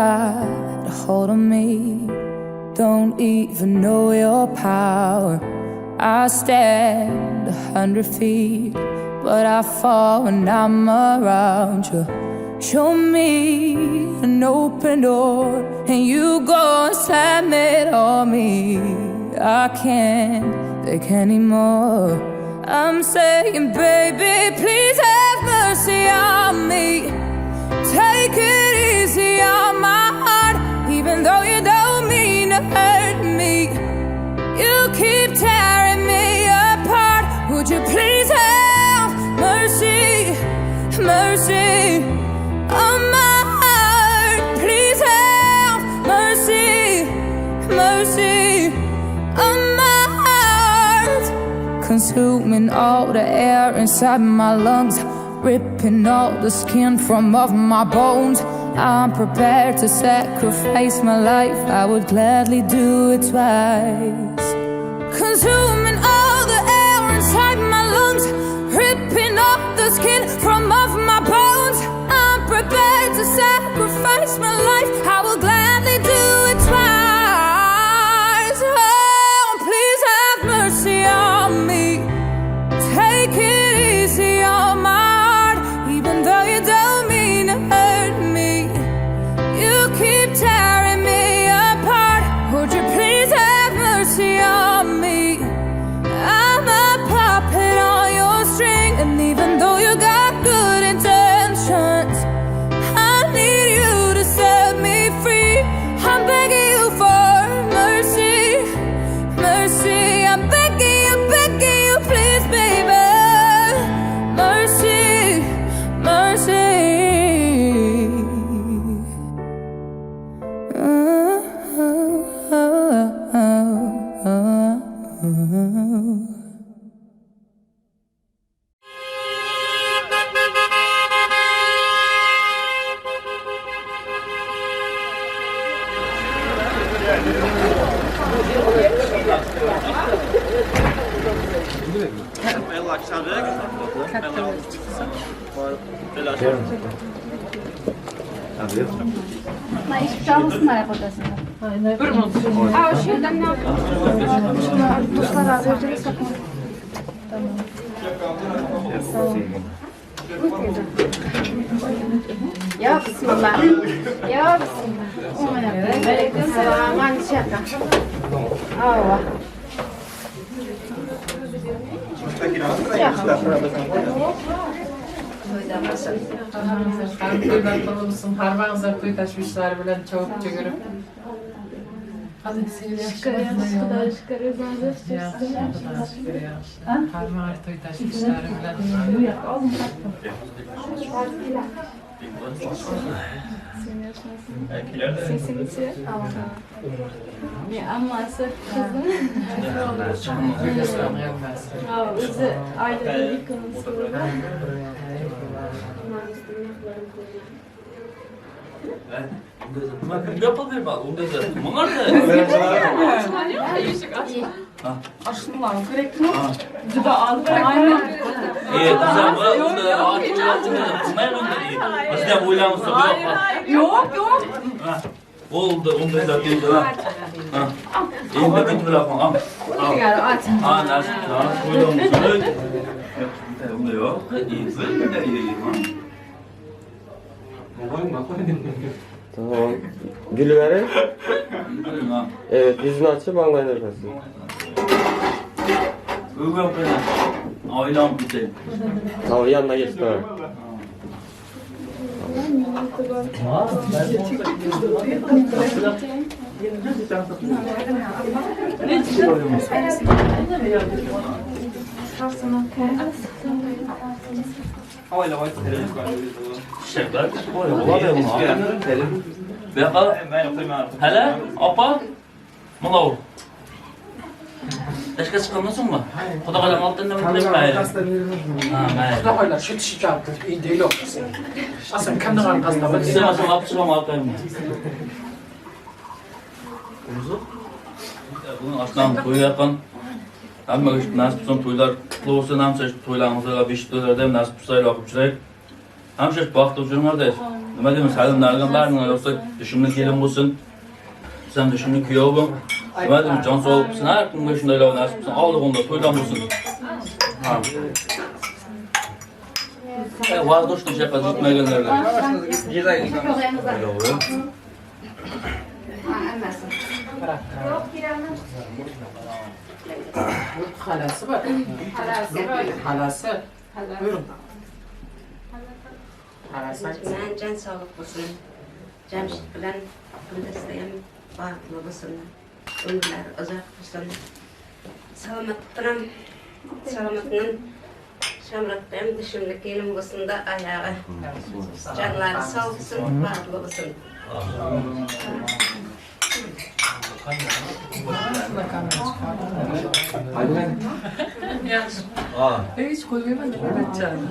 got a hold of me. Don't even know your power. I stand 100 feet, but I fall when I'm around you. Show me an open door, and you go and slam it on me. I can't take anymore. I'm saying, baby, please have mercy on me. Take it easy on my heart, even though you don't mean to hurt me. You keep tearing me apart. Would you please have mercy, mercy on my heart? Please have mercy, mercy on my heart. Consuming all the air inside my lungs, ripping all the skin from off my bones. I'm prepared to sacrifice my life. I would gladly do it twice. Consuming all the air inside my lungs, ripping off the skin from off my bones. I'm prepared to sacrifice my life. I will gladly do it twice. Oh, please have mercy on me. Take it easy on my heart, even though you don't mean to hurt me. You keep tearing me apart. Would you please have mercy on me? I'm a puppet on your string, and even though you got good intentions, I need you to set me free. I'm begging you for mercy, mercy. I'm begging you, please, baby. Mercy, mercy. Hiçbir şey almasın ayak odasında. Aa, o şeyden ne yapalım? Şunu dostlar vereceğiz. Tamam. Ya bismillah. Ya bismillah. Aleyküm selam. Hangi şey yapalım? Allah. Harmanızlar toy taşmışlar bilen çok çögürüp. Hadi Çıkarıyoruz. Harman toy taşmışlar bilen. Sesimizi ama sırf kızım. Bizi ailede yıkılmışsın. Yapabilir bak, onda da. Bunlar da. Aşkınlar, gerekli mi? Gıda aldı. Aynen. Güzel bu. Onda açıkçası bunlar onda iyi. Aslında boylamızda yok. Yok. Oldu, onda da değil ha. İyi de kötü laf mı? Al. Nasıl? Boylamızda. Onda yok. İyi. Böyle iyi. Tamam. Gül verin. Evet, yüzünü açıp anlayın efendim. Uygun bana. Ailem bitti. Tamam, yanına geç tamam. Havayla var. Şefler. Olabilir mi? Beka. Hele. Apa. Malav. Teşke çıkamıyorsun mu? Kuda kadar altında mı bilmem mi? Kuda kadar şu tişi çarptı. İyi değil olmasın. Aslında kendin arkasında. Size nasıl yapışıram altayım mı? Bunun aslan toyu yapan. Ama işte nasıl son toylar kutlu olsun. Hem şey toylarımızda bir şey toylarda hem nasıl sayılı akıp çürek. Hem şey baktı ucunlar der. Nima deyman, salimlardan barning yoksa düşümlü gelin bo'lsin. Sen düşümlü kuyov bo'l. Nima deyman, jon sog'lik bo'lsin, har kimga shundaylar nasib bo'lsin. Avlig'ingda to'ydan bo'lsin. Ha. Vazdoshni shaqa yetmaganlarga. Halası var. Halası. Buyurun. Halası. Ben can sağlık olsun. Cemşit bilen kundaslayım. Bağlı olsun. Ömürler uzak olsun. Selamatının şamrattayım. Dışımda kelim olsun da ayağı. Canları sağ olsun. Bağlı olsun. Hiç koymayayım. Evet canım.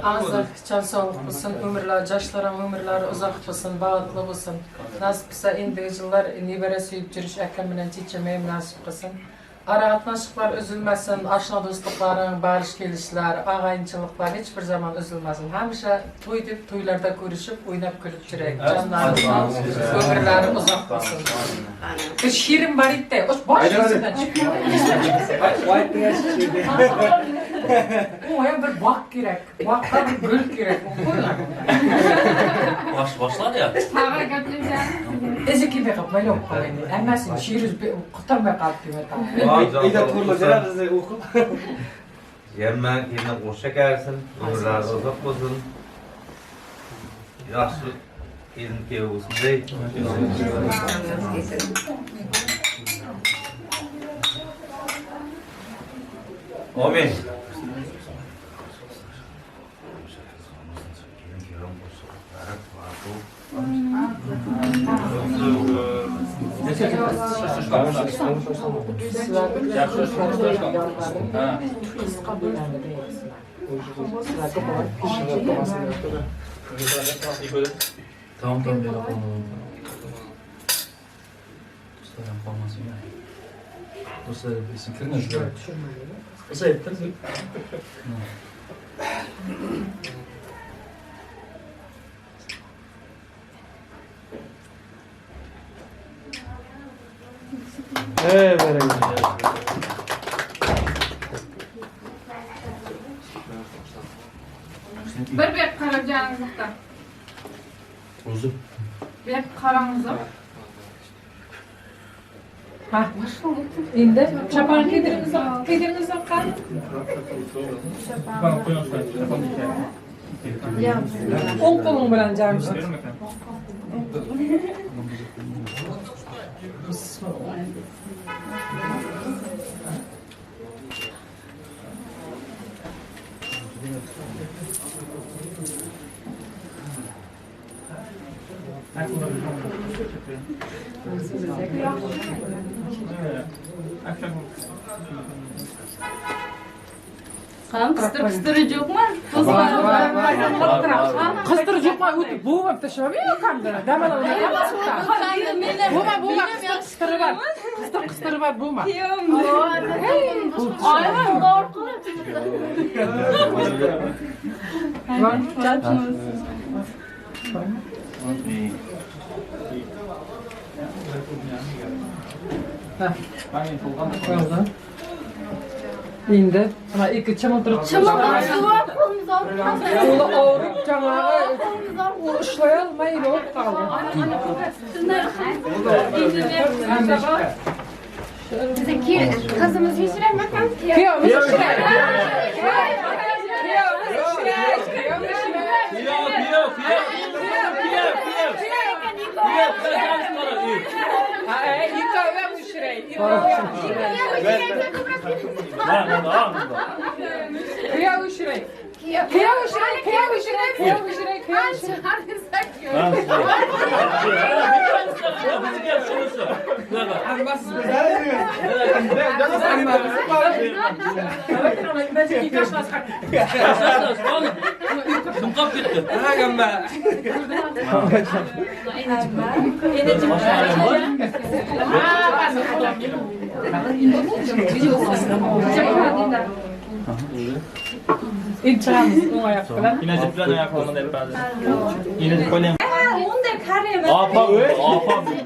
Ağzı can sağlık olsun, ömürler, yaşlarım ömürler uzak olsun, bağlı olsun. Nasip kısa individuallar nibere suyup jürüş ekem bilen çiçemeğim nasip kılsın. Ara atmaşıklar üzülmesin, aşna dostlukların, barış gelişler, ağayınçılıklar hiçbir zaman üzülmesin. Hemşe toy dip toylarda görüşüp, oynap gülüp jürek. Canlarından, ömürler uzak olsun. Şirin baritte, o baş yüzünden çıkıyor. O hem bir bak gerek, bakta bir gül gerek. Başladı ya. Ezeki be kapmayı yok kaleni. Emmesin şiiriz kurtarmaya kalktı meta. Yemek hoş şekersin, ömürler uzak olsun. Yaşlı gelin ki olsun değil. Amin. Tamam böyle yapalım. Dostlarım kalmasın ya. Dostlarım bilsin. Kırın şuraya. Kısa ettin. Bir bek karab canınızda. Uzun. Bek karanızda. Ha, indi. Çapan kediriniz akar. On kolun bilen Cemşit. Kan kıstırıcı yok mu? Kıstırıcık mı? Bu mu? Teşebbüs kandı. Demel onu yapmasın. Bu mu? Kıstırı var. Kıstırı var bu mu? Aynen doğru. Var. Cemşit. Oldu. İndi. Ama iki çamurdur. Ola ağrıp canağı uşlaya almayı yok kaldı. Bizdeki kızımız pişirer mi? Kıyamız uşlaya. Kim kap gitti? İlk çağımız o ayak bilen. Yine zıplayan ayaklarını da hep ben. Yine zıplayan.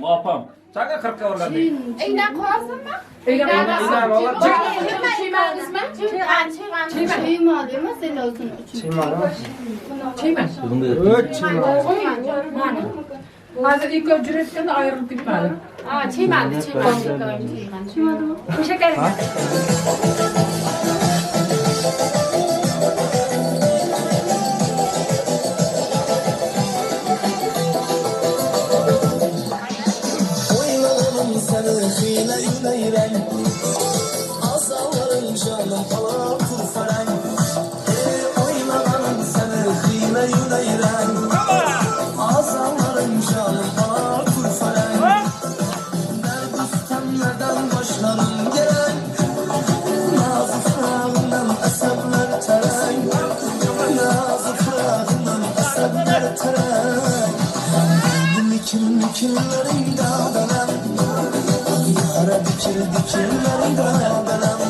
Apam. Sana 40 kavurgan değil. İğne koyarsın mı? Çiğma değil mi? Senin olsun. Hazır ilk ücretten de ayrılıp gitmedi. Bu şeker. Oynadım seni hile yüreğiren Azaların canım hala kurferen Oynadım seni hile yüreğiren Azaların canım hala kurferen Derdistanlardan başlarım gelen Nazı fırağından esebler teren Nazı fırağından esebler teren Dikirlerinde adam Yara dikirlerinde adam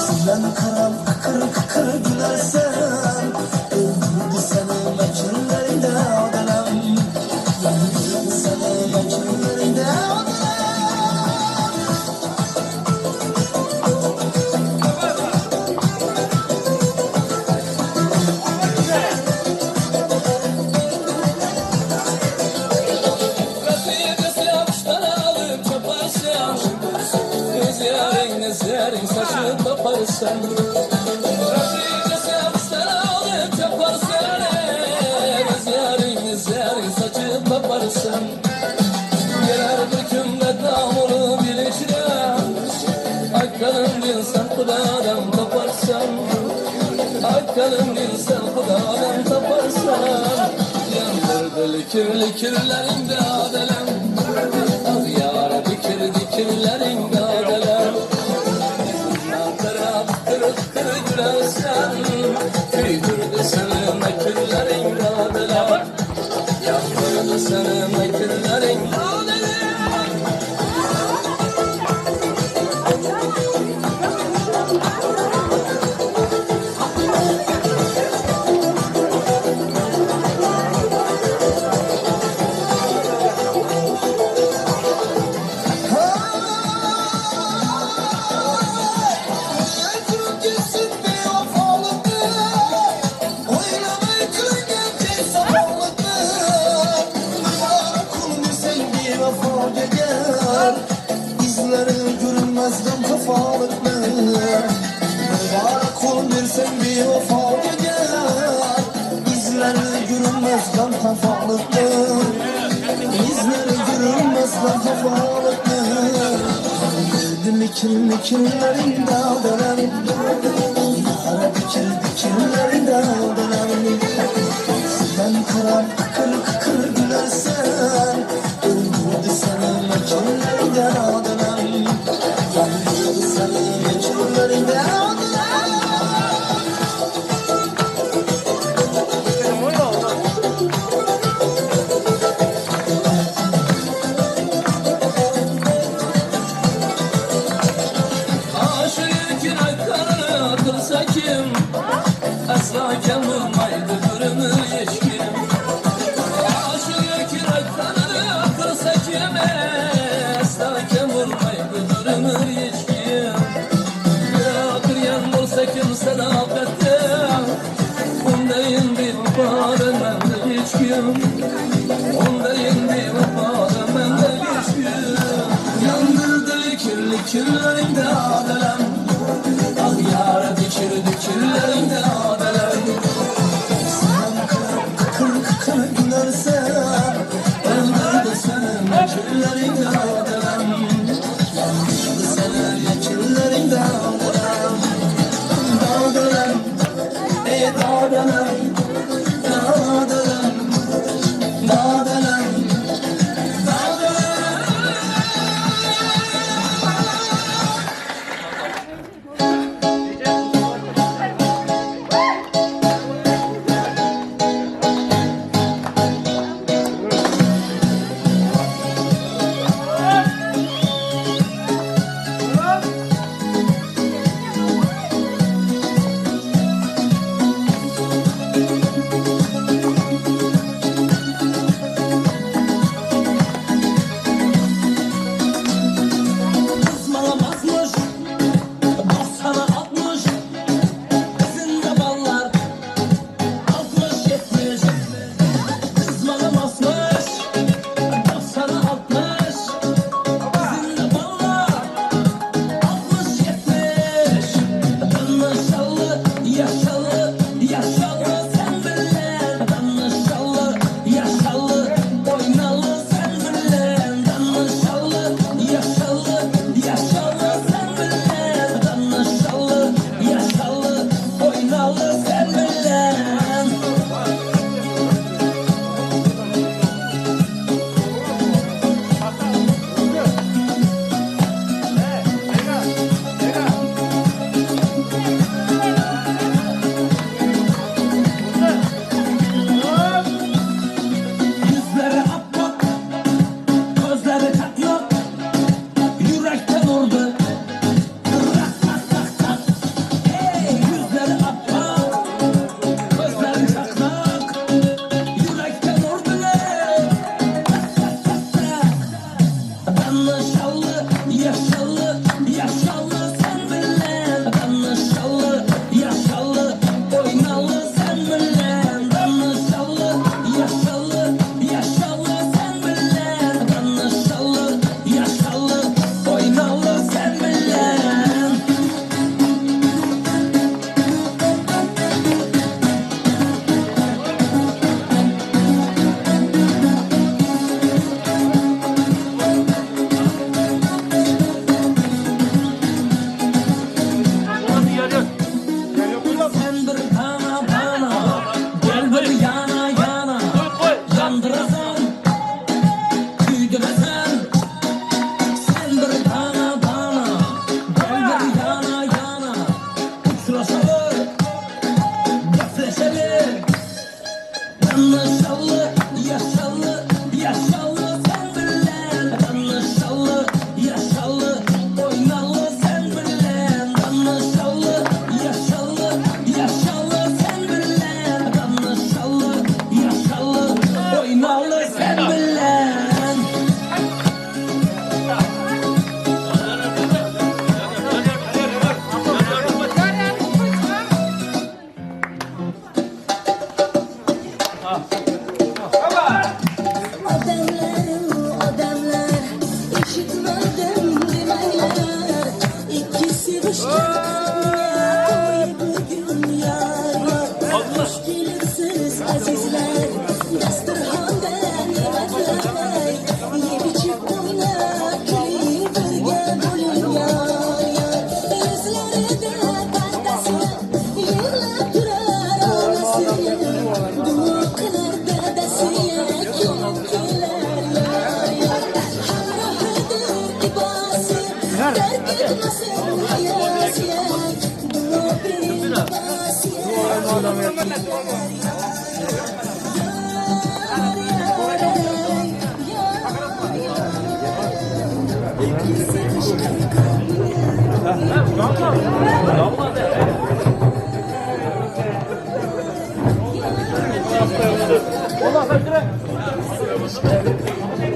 Sizden karan kıkır kıkır gülersen Öldürdü seni mekirlerinde adam Öldürdü seni mekirlerinde adam Gözlerin saçını kaparsan Rafiqası yapıştan alıp yaparsan Gözlerin saçını kaparsan Gelir bir kümlet namuru bilişler Akkalın bilsen kudadan taparsan Akkalın bilsen kudadan taparsan Yandırdı likirlerinde adelem Ah yara dikirlerinde adelem Kırık gülersen Büyüdürdü seni mekirlerin adelem Yandırdı seni mekirlerin adelem İzleri görünmezden kafalıklı Mübarek ol bir sen bir vefa gel İzleri görünmezden kafalıklı İzleri görünmezden kafalıklı Dikirlerinde dönem Yara dikirlerinde dönem Sizden karar kıkır kıkır gülersen Öldürdü seni mekirlerinde dönem Yandırdı seni mekirlerinde dönem Aşık ayaklarını kılsa kim Asla yanılmaydı durumı hiç kim Aşık ayaklarını kılsa kim Asla yanılmaydı durumı hiç kim Yakır yanılsa kim sadakatte Ondayın bir vefadan bende hiç kim Ondayın bir vefadan bende hiç kim Yandırdı likirlerinde adelem Ah yara dikirlerinde adelem Sen kıkır kıkır gülersen Öldürdü seni mekirlerinde adelem Yandırdı seni mekirlerinde adelem Dağdelem, ey dağdelem Dağdelem, dağdelem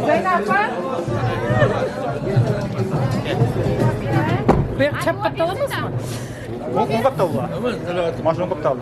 Zeynep var. Bir çöp katalımız mı? Mungkin betul lah. Masuk betul.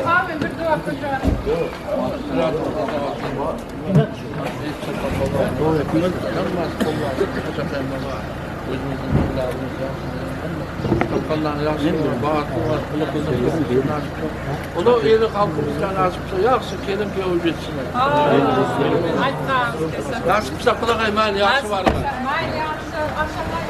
Abi bir dua kocağına. Onu yeni halkımızdan nasipse yaxşı kelim ki o geçsinler. Nasipse kulak ayman yaxşı var. Mayli yaxşı, aşağıda.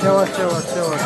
Yavaş yavaş yavaş.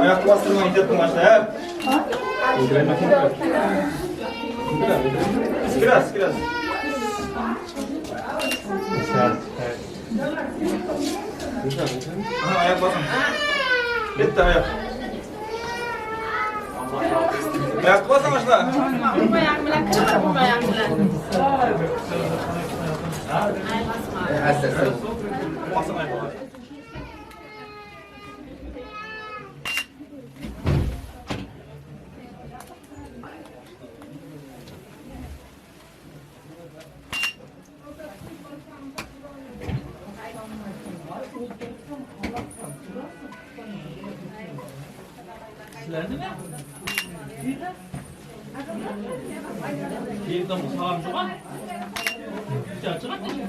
Ayak bastırma gidiyorsun aşağıya. Biraz. Aha, ayak basın. Bitti ayak. Ayak basın aşağı. Basın ayak. Yerden bu sağlam çıkan. Güzel çıkan da şimdi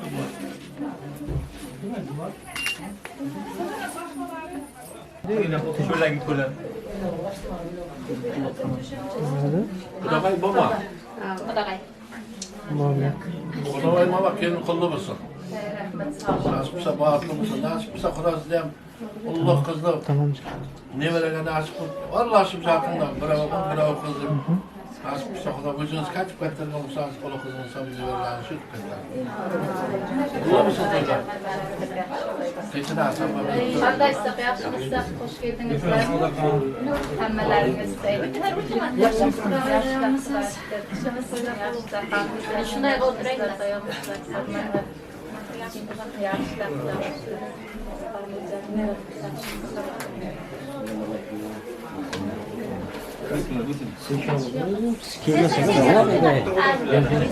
bu. Şöyle git böyle. Kudakay baba. Kudakay baba kendini kollu musun? Nasip ise bağırtlı mısın? Nasip ise kurası diyem. Allah kızdı. Tamam. Ne verene nasip vallahi şimdi hakkında. Bravo kızım. Nasip ise kuda gözünüz kaçıp getirme olsanız kola kızınsa bizi verilen şu tüketten. Duyuyor musun kızlar? Keçine asam baba. Kardeşler, yaxşımızda hoş geldiniz. Hammalarınız sayılır. Yaxşımızsınız. Şunday oturayım da dayanmışlar.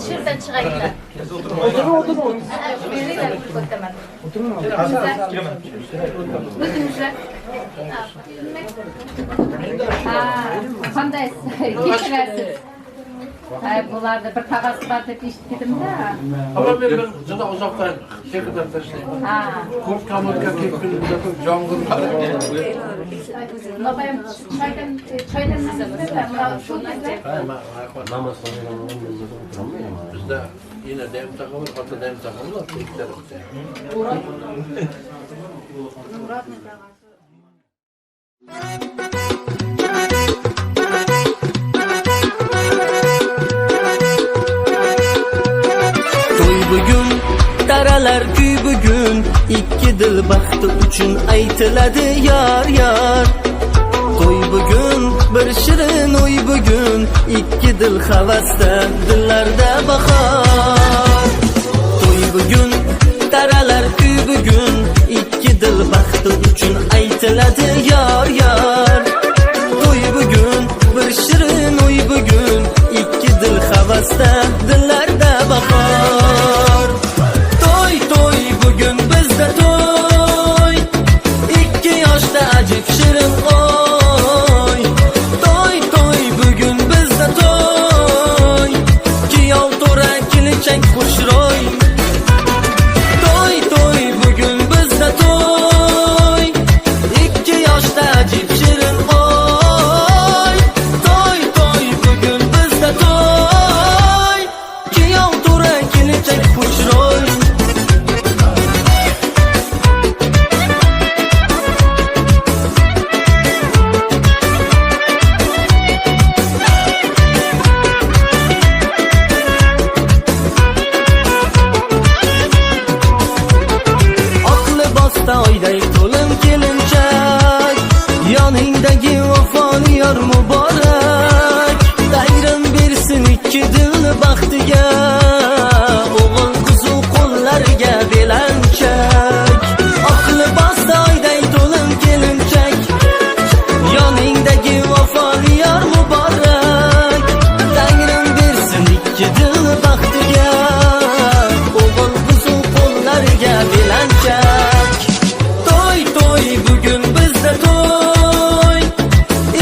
Şuradan çıkayım. Oturun. Qanday kechirasiz? Bularda bir qog'oz bor deb eshitdim da. Ama ben juda uzoqdan şekilde taşlayayım. Ko'p kamotka kekilida jong'ir var. Nobam choydan Namaz kılıyor. Bizde yine dem takımı, ota dem takımı var. Tekler okta. Bugun daralar kuy bugun ikki dil baxti uchun aytiladi yar yar. To'y bugun bir shirin o'y bugun ikki dil havasda dillarda bahor. To'y bugun daralar kuy bugun ikki dil baxti uchun aytiladi yar yar. To'y bugun bir shirin o'y bugun ikki dil havasda dillarda bahor. Toy bugün bizde toy, ikki yoshda ajib shirin oy. Toy bugün bizde toy, kiyov to'ra kelinchak xushro'y. baxtiga o'g'il qizu qo'llarga belanchak oq libosda oyday to'lin kelinchak yoningdagi vafoli yor muborak Tangrim bersin ikki dil baxtiga o'g'il qizu qo'llarga belanchak to'y to'y bugun bizda to'y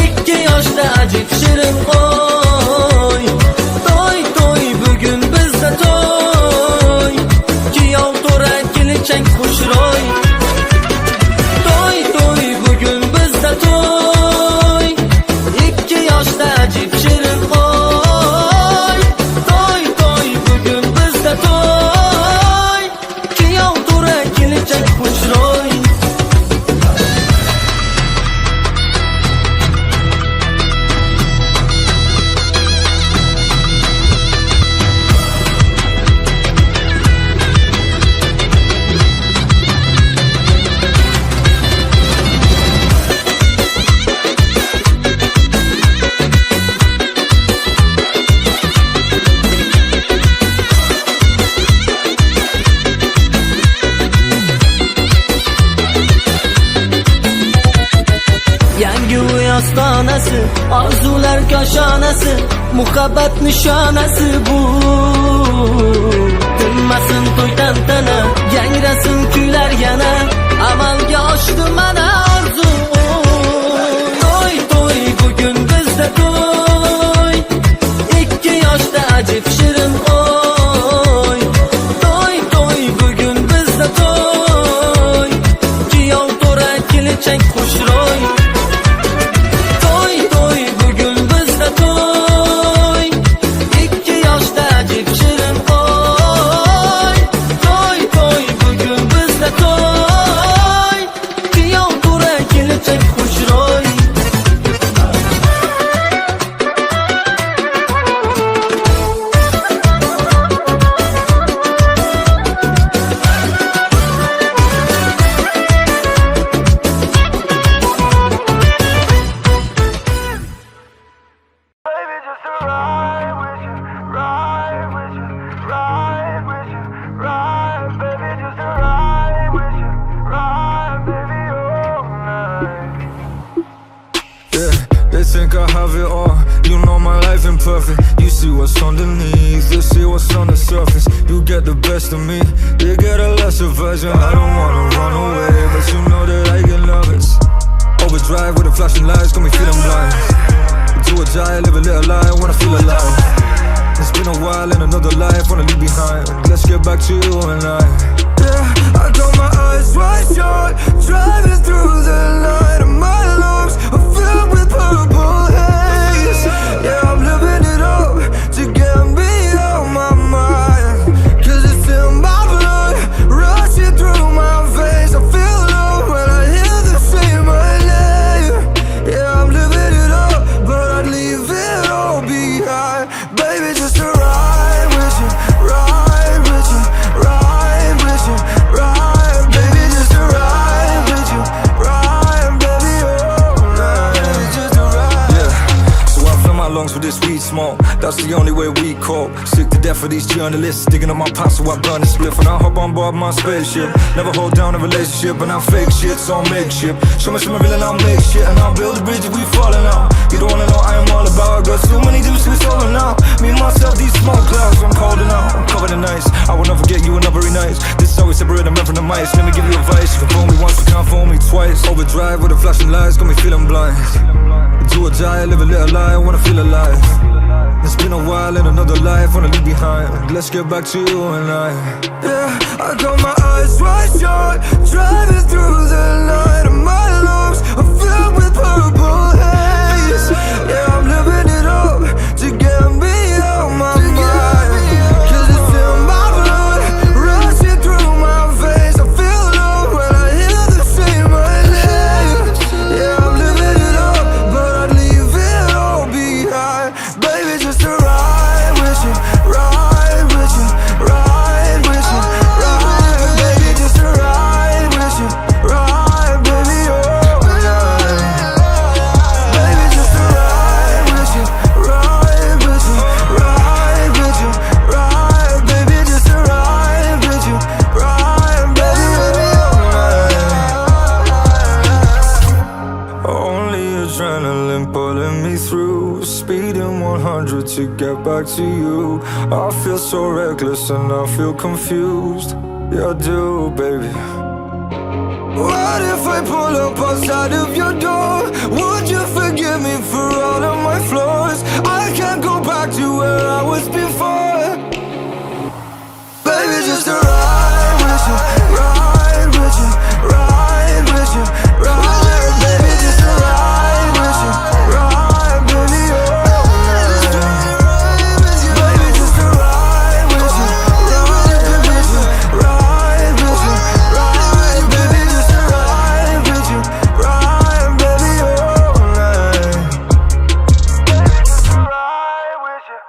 ikki yoshda ajib shirin qo'y to'y to'y bugun bizda to'y kuyov to'ra kelinchak xushro'y to'y to'y bugun bizda to'y ikki yoshda ajib shirin qo'y to'y to'y bugun bizda to'y kuyov to'ra kelinchak xushro'y Yangi uy ostonasi, orzular koshonasi, muhabbat nishonasi bu. Tinmasin to'y tantana, yangrasin kuylar yana, amalga oshdi mana orzu. To'y to'y bugun bizda to'y, ikki yoshda ajib shirin qo'y. To'y to'y bugun bizda to'y, kuyov to'ra kelinchak xushro'y. To'y to'y bugun bizda to'y ikki yoshda ajib shirin qo'y to'y to'y bugun bizda to'y kuyov to'ra kelinchak xushro'y They think I have it all. You know my life imperfect. You see what's underneath, they see what's on the surface. You get the best of me, they get a lesser version. I don't wanna run away, but you know that I get nervous. Overdrive with the flashing lights, got me feeling blind. Do or die, live a little lie, wanna feel alive. It's been a while in another life, wanna leave behind. Let's get back to you and I. Yeah, I got my eyes wide shut, driving through the night, and my lungs are filled with purple haze. Yeah, I'm living it up to get me out my mind, 'cause it's in my blood, rushing through my veins. I feel love when I hear them say my name. Yeah, I'm living it up, but I'd leave it all behind. Baby, just to ride with you, ride with you, ride with you, ride. Baby, just to ride with you, ride, baby, all night. Just to ride. Yeah, so I fill my lungs with this weed smoke. That's the only way we cope. Sick to death for these journalists digging up my past, so I burn the spliff and I hop on board my spaceship. Never hold down a relationship, and I fake shit, so I make shit. Show me some real and I'll make shit, and I'll build a bridge if we falling out. You don't wanna know I am all about. I got too many dudes who's falling out. Me and myself, these smoke clouds, I'm cold enough. I'm covered in ice. I will never forget you and very nice. This is how we separate them from the mice. Let me give you advice. You can phone me once, you can't phone me twice. Overdrive with the flashing lights, got me feeling blind. Do or die, live a little lie, wanna feel alive. It's been a while in another life, wanna leave behind. Let's get back to you and I. Yeah, I got my eyes wide shut, driving through the night, and my lungs are filled with purple haze. Yeah, I'm living it up to get me out my mind, 'cause it's in my blood, rushing through my veins. I feel love when I hear them say my name. Yeah, I'm living it up, but I'd leave it all behind. Baby, just to ride with you, ride with you, ride with you, ride. Baby, just to ride with you, to get back to you. I feel so reckless and I feel confused. Yeah, I do, baby. What if I pull up outside of your door? Would you forgive me for all of my flaws? I can't go back to where I was before. Baby, just a ride with you, ride with you, ride with you, ride. Baby, just a ride with you, ride, baby, all night. Baby, just a ride with you, ride with you, ride with you, ride. Baby, just a ride with you, ride, baby, all night. Baby, just a ride with you.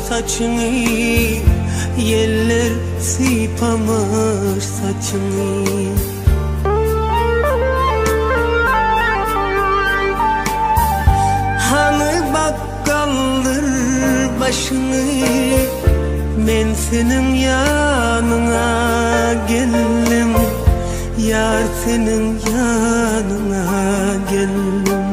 saçını, yeller sıypamış saçını. Hani bakkaldır başını, men senin yanına geldim, yar senin yanına geldim.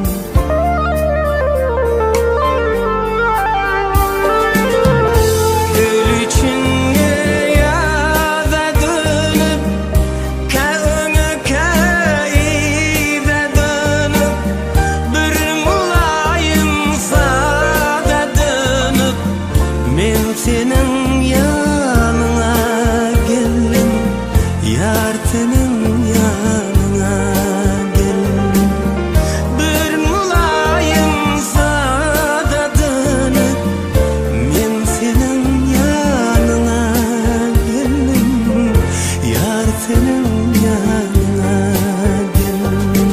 Senin yanına geldim, yar senin yanına geldim. Bir mulayim sada dönüp, men senin yanına geldim, yar senin yanına geldim.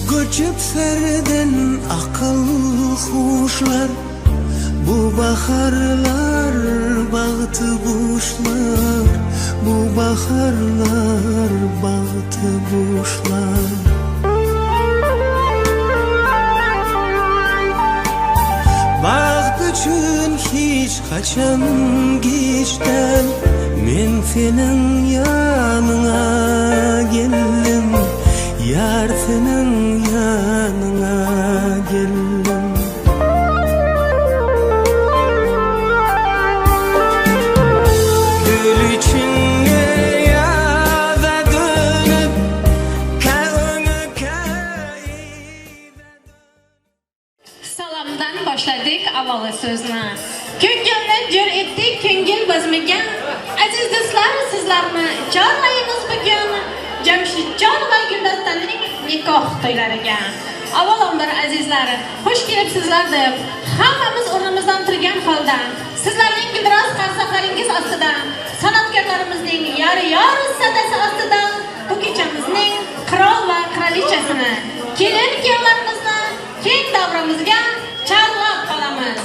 Göçüp serden akıl kuşlar, bu baharlar bağıtı kuşlar, bu baharlar bağıtı kuşlar. Bağ üçün hiç kaçan geçten, men senin yanına geldim, yar senin yanına geldim. Gül içinde yada dönüp, kavunu Salamdan başladık avalı sözüne. Köngül'le cür ettik, köngül bazmıgen. Aziz dostlar, sizlerni çağırmayınız bugün. Jamshidjon va Guldastanning nikoh to'ylariga. Avvalambor azizlar, xush kelibsizlar deb hammamiz o'rnimizdan turgan holda sizlarning guldiroz qarsaqlaringiz ostida, san'atkorlarimizning yori sadasi ostida bu kechamizning qirol va qirolichasini, kelin-kuyovlarimizni keng davramizga chorlab qolamiz.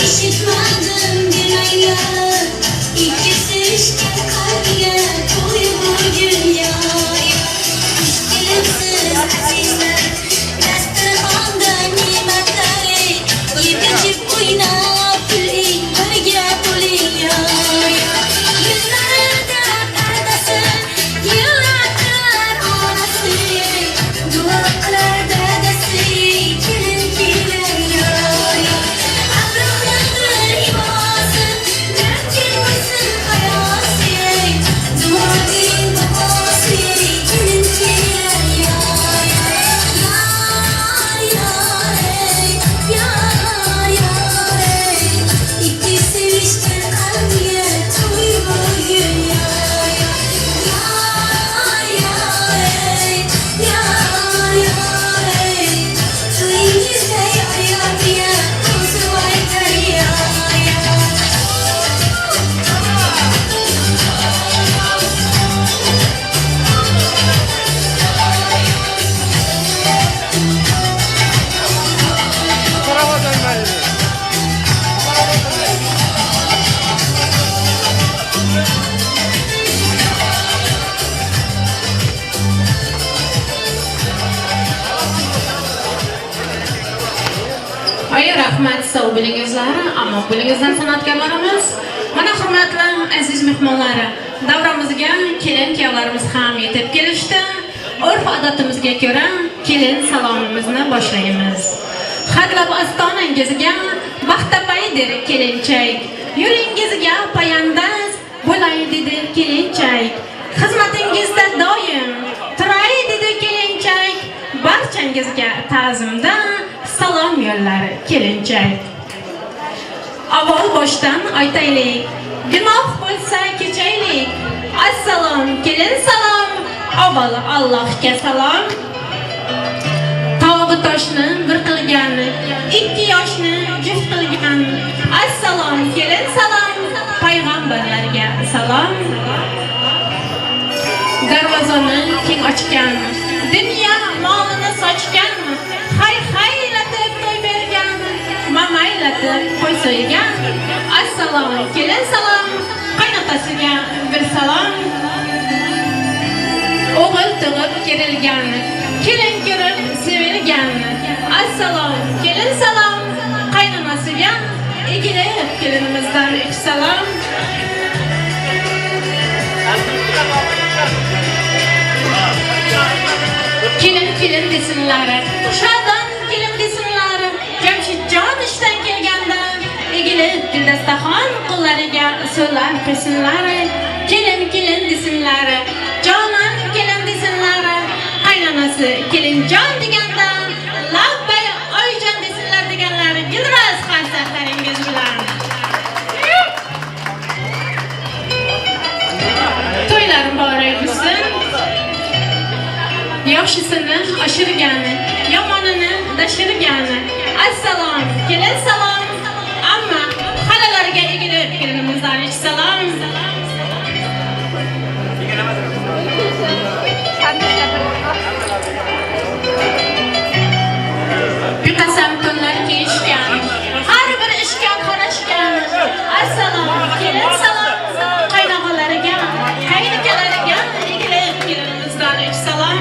İşitmedim dünyayı, ikisi işte kalbiye koy bu dünyayı. İşkilimsiz azizler, dasturxonda ne'matlar, yetishib o'ynab kuling, birga bo'ling yoy. Yuzlarida pardasi, yillardir onasi, duo qilar dadasi, kelin kelin yoy. Rahmat, sağ bo'lingizlar. Ammo bo'lingizlar san'atkorlarimiz. Mana hurmatli aziz mehmonlar, davramizga kelin-kuyovlarimiz ham yetib kelishdi. Urf-odatimizga ko'ra kelin salomimizni boshlaymiz. Hadlab ostonangizga baxtapay der kelinchak, yuringizga payandaz bo'lay dedi kelinchak. Xizmatingizda doim dedi kelinchak, barchangizga ta'zimda salom yo'llari kelinchak. Avval boshdan aytaylik, gunoh bo'lsa kechaylik. Assalom, kelin salom, avval Allohga salom. Tog'i toshni bir qilgan, 2 yoshni juft qilgan. Assalom, kelin salom, payg'ambarlarga salom. Darvozani keng ochgan, dunyo molini sochgan, hay-haylatib to'y bergan, mamaylatib qo'y so'ygan. Assalom, kelin salom, qaynotasiga bir salom. O'g'il tug'ib kerilgan, kelin ko'rib sevilgan. Assalom, kelin salom, qaynonasiga egilib kelinimizdan 2 salom. Kelin desinlar, shodon kelin desinlar. Jamshidjon ishdan kelganda egilib Guldastaxon qo'llariga so'llar qo'ysinlar. Kelin desinlar, jonon kelin desinlar. Qaynonasi kelinjon deganda labbay oyjon desinlar deganlar. Gulras qarsaqlaringiz bilan. To'ylar muborak bo'lsin. Yaxshisini oshirgan, yomonini dashirgan. Assalom, kelin salom, amma xalalarga egilib kelinimizdan 2 salom. Biqasam tunlar kiyishgan, har bir ishga qarashgan. Assalom, kelin salom, qaynog'alariga, qaynikalariga egilib kelinimizdan 2 salom.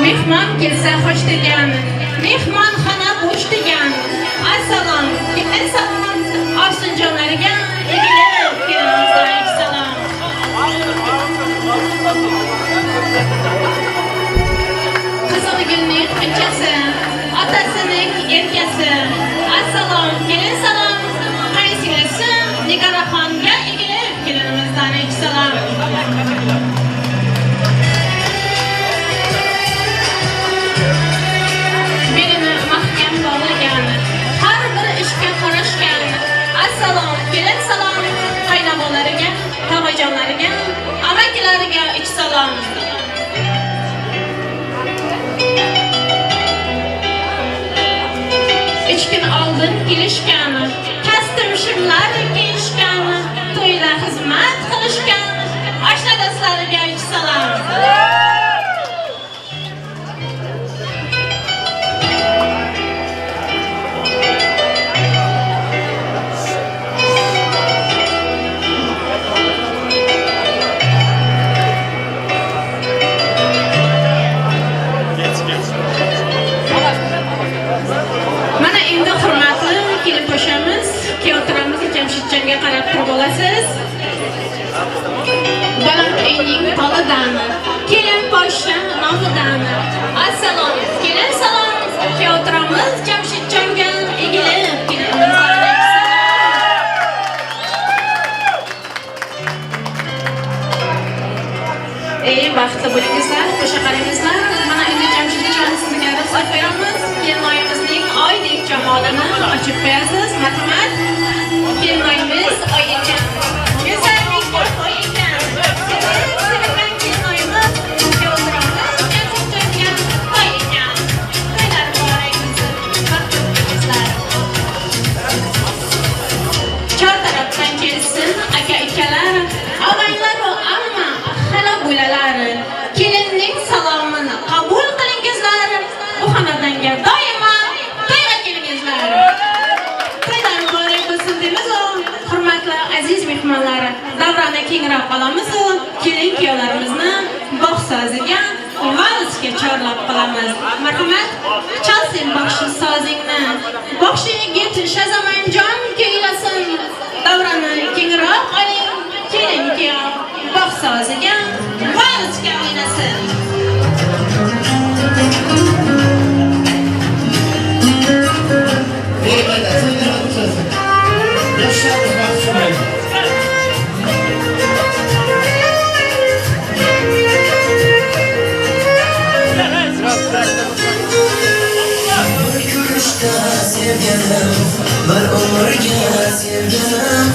Mehmon kelsa xo'sh degan, mehmonxona bo'sh degan. Assalom, kelin salom, ovsinjonlariga egilib kelinimizdan 2 salom. Qizilgulning qinchasi, otasining erkasi. Assalom, kelin salom, qaysinglisi Nigaraxonga egilib kelinimizdan 2 salom. Belini mahkam bog'lagan, har bir ishga qarashgan. Assalom, kelin salom, qaynog'alariga, tog'ajonlariga, amakilariga 2 salom. Üç gün oldin kelishgan, kastim shimlar kiyishgan, to'yda xizmat qilishgan. Oshna do'stlariga 2 salom. Mana endi hurmatli kelin qo'shamiz, keyotiramiz Jamshidjonga qarab turib olasiz. Baland uyning tolidan, kelin poshsha nomidan. Assalom, kelin salom, keyotiramiz Jamshidjonga egilib kelinimizdan 2 salom. Baxtli bo'lingizlar, qo'sha qarangizlar. Mana endi Jamshidjon sizga ruxsat beramiz. Kelinoyimizning oydek jamolini ochib qo'yasiz. Marhamat. Kelinoyimiz oy ekan. Go'zallik oy ekan. Sevilgan kelinoyimiz keyotiramiz Jamshidjonga oy ekan. To'ylar muborak bo'lsin. Baxtli bo'lingizlar. Chor tarafdan kelsin aka-ukalar, og'aylar va amma, xala bo'lalar. Kelinning salomini qabul qilingizlar. Bu xonadonga doimo to'yga kelingizlar. To'ylar muborak bo'lsin deymiz. Hurmatli aziz mehmonlar, davrani kengroq qolamiz. Kelin kuyovlarimizni bog' soziga, valsga chorlab qolamiz. Marhamat, chalsin bog'shi sozingni. Bog'shi yigit Shazamanjon kuylasin. Davrani kengroq oling. Kelin kuyov bog' soziga, valsga o'ynasin. bir umrga sevgilim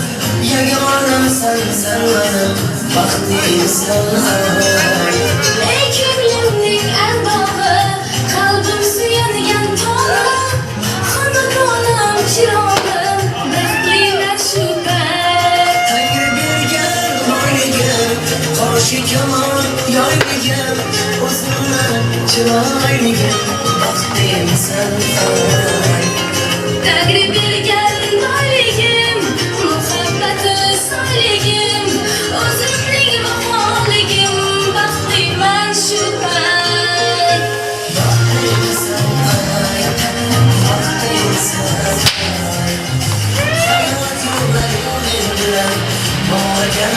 Yagonim sen benim baxtlisan Ey ko'nglimning arbobi qalbim suyadigan tog'im xonadonim chirog'im baxtliman shu payt Tangri bergan boyligim qoshi kamon yoyligim o'zimni chiroyligim baxtlisan Tagri bergan boyligim muhabbati soyligim o'zimning vafoligim baxtliman shu payt baxtlisan hayot yo'llaring bilan borgan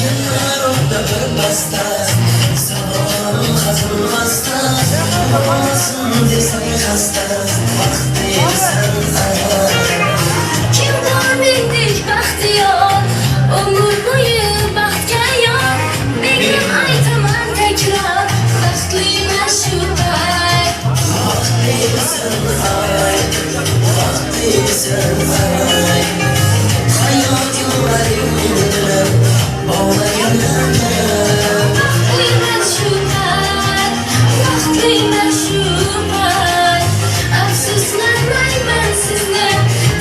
Yanlarımda bir basta Sabahım hazırmazda Olmasın desen hasta Baxtlisan Kimdir mendek baxtiyor umr bo'yi baxtga yor Mening aytaman takror baxtliman shu payt Baxtlisan hayot yo'llaring bilan bog'lagan baxtliman shu payt baxtliman shu payt afsuslanmayman sizni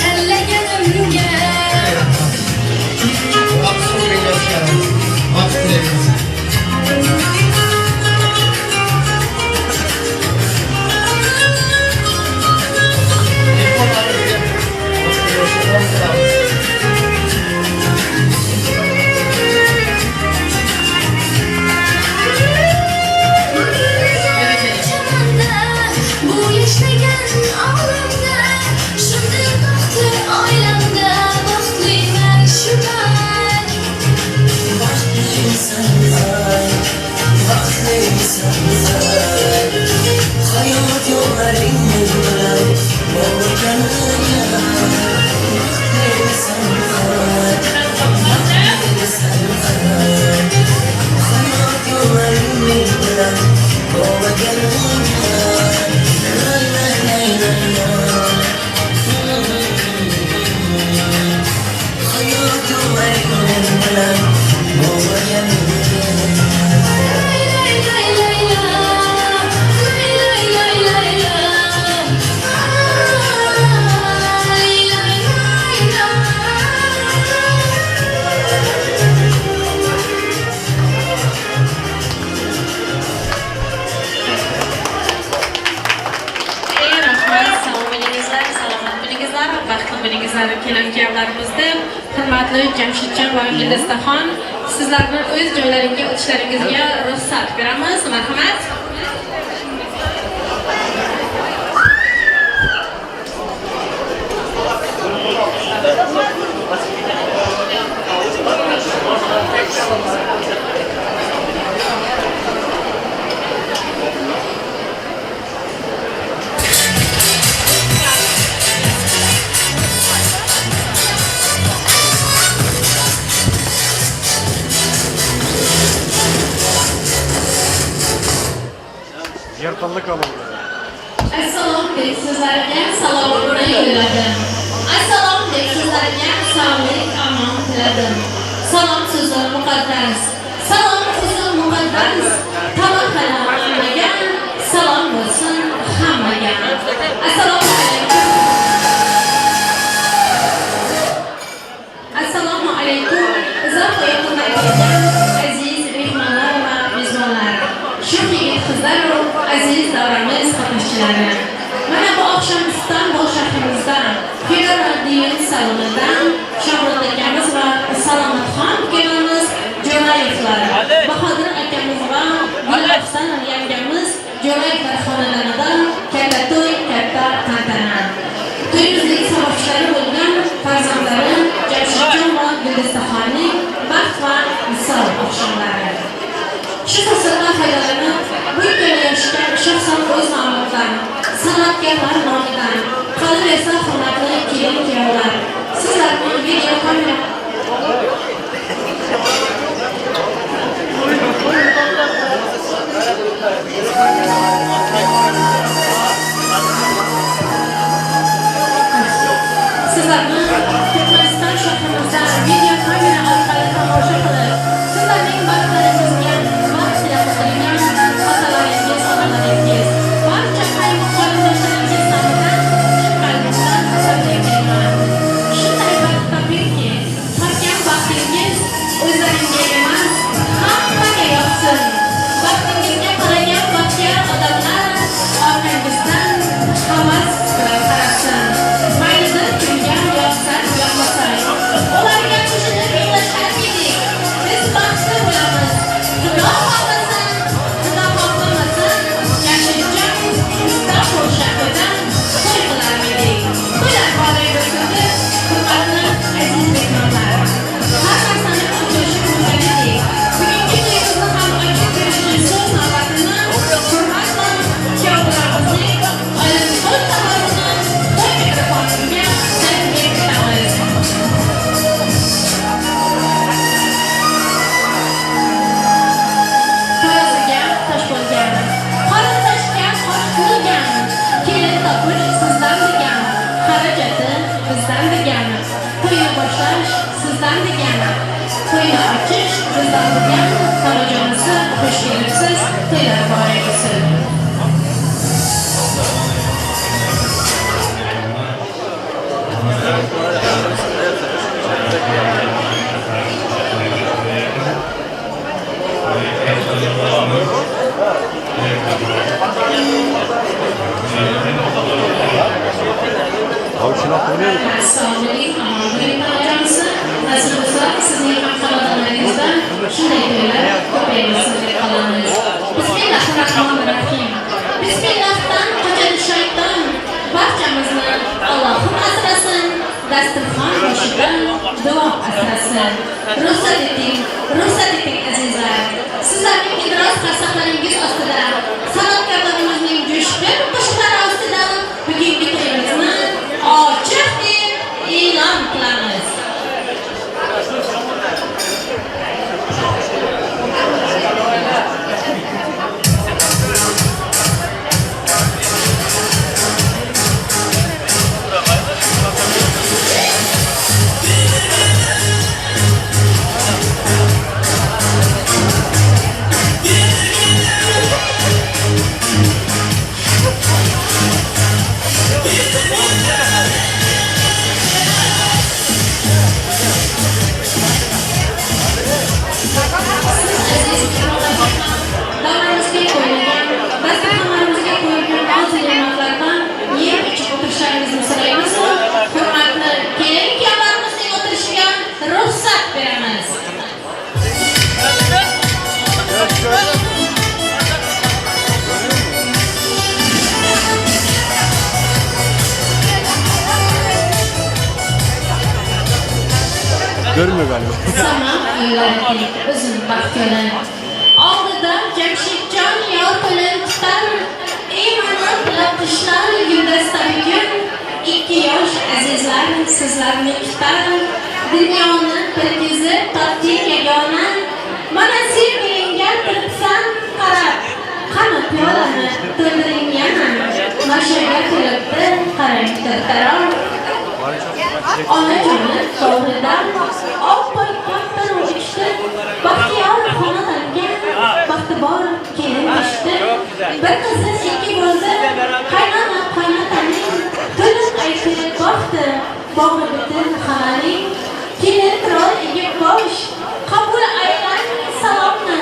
tanlaganimga bu yaşagan olamda shunday baxtli oilamda baxtliman shu payt Baxtlisan hayot yo'llaring bilan bog'lagan hayot yo'llaring bilan bog'lagan hayot yo'llaring bilan bog'lagan Baxtli bo'lingizlar kelinlarimizni hurmatli Jamshidjon va Gulistaxon sizlarni o'z joylaringizga o'tishlaringizga ruxsat beramiz. Marhamat. Yırtıllık alalım. Assalom deb sizlarga salomimni yo'lladim. Assalom deb sizlarga sog'lik omon tiladim. Salom so'zi muqaddas. Salom so'zi muqaddas. Tavakkal hammaga, salom bo'lsin hammaga. Assalomu alaykum. Assalomu alaykum. Uzoq yaqinlardan aziz mehmonlar va mezbonlar. Shoh yigit qizlar va aziz davramiz qatnashchilari. Mana bu oqshom Istanbul shahrimizda Federal din salonidan Shohrux akamiz va Salomatxon ukamamiz Jo'rayevlar, Bahodir akamiz va Gulafsan yangamiz Jo'rayevlar xonadonidan berishga shaxsan o'z nomidan, san'atkorlar nomidan, qolaversa hurmatli kelin-kuyovlar, sizlarni video kamera sizlarni Turkmaniston shahrimizda video kamera orqali tomosha qilib, sizlarning baxtlaringizga baxt tilamoqdaman. Otalaringiz, onalaringiz, barcha qarindoshlarimiz nomidan qalbimdan tabriklayman. Shunday vaqt topingki, topgan baxtingiz o'zlaringga emas, hammaga yoqsin. Baxtingizga qaragan baxtiyor odamlar orqangizdan havas bilan qarashsin. Maylidir kimga yoqsa yoqmasa, ularga qo'shilib yig'lashar edik. Biz baxtli bo'lamiz. Xudo xohlasa, Xudo xohlamasa, yashirincha bizda qo'shaqo'dan to'y qilar edik. To'ylar qolay bo'lganda, hurmatli aziz mehmonlar, har narsani ochishib bo'lgan edik. Bugungi to'yimizni ham ochib berishni so'z navbatini hurmatli kuyovlarimizning oilamiz tomonidan to'y mikrofoniga taqdim etamiz. Qo'rasiga tosh bo'lgan, qorindashga tosh bo'lgan, kelin topish sizdan degan, xarajati bizdan degan, to'yni boshlash sizdan degan, to'yni ochish bizdan degan, xarajonisi xush kelibsiz, to'ylar muborak bo'lsin. Assalomu alaykum, aziz do'stlar, sizning ham xonadonlaringizdan shunday to'ylar ko'paymasin deb qolamiz. Bismillahirrohmanirrohim. Bismillahdan qochadi shayton, barchamizni Allohim asrasin, dasturxon boshidan duo asrasin. Ruxsat eting azizlar. Sizlarning idros qarsaqlaringiz ostida, san'atkorlarimizning jo'shqin qo'shiqlari ostida bugungi to'yimizni ochiq deb e'lon qilamiz. Görmüyor galiba. Tamam, öğrendik. Özün baktığını. Aldıda Cemşitcan Yalpı'nın tutar. İmanın latışlar gündestan gün. 2 yaş azizler sizlerni tutar. Dünyanın perkizi tatlı yegana. Mana sevgilinga tiribsan qarab. Qani piyolani to'ldiring yana. Mashaga kelibdi qarang tirtirar. Onajoni to'g'ridan oppoq qotdan o'chishdi. Baxtiyor xonadonga baxti bor kelin tushdi. Bir qiziz 2 bo'ldi. Qaynona qaynotaning to'liq aytib boqdi. Bog'i bitin xaling kelin qirol egib bosh. Qabul aylan salomni.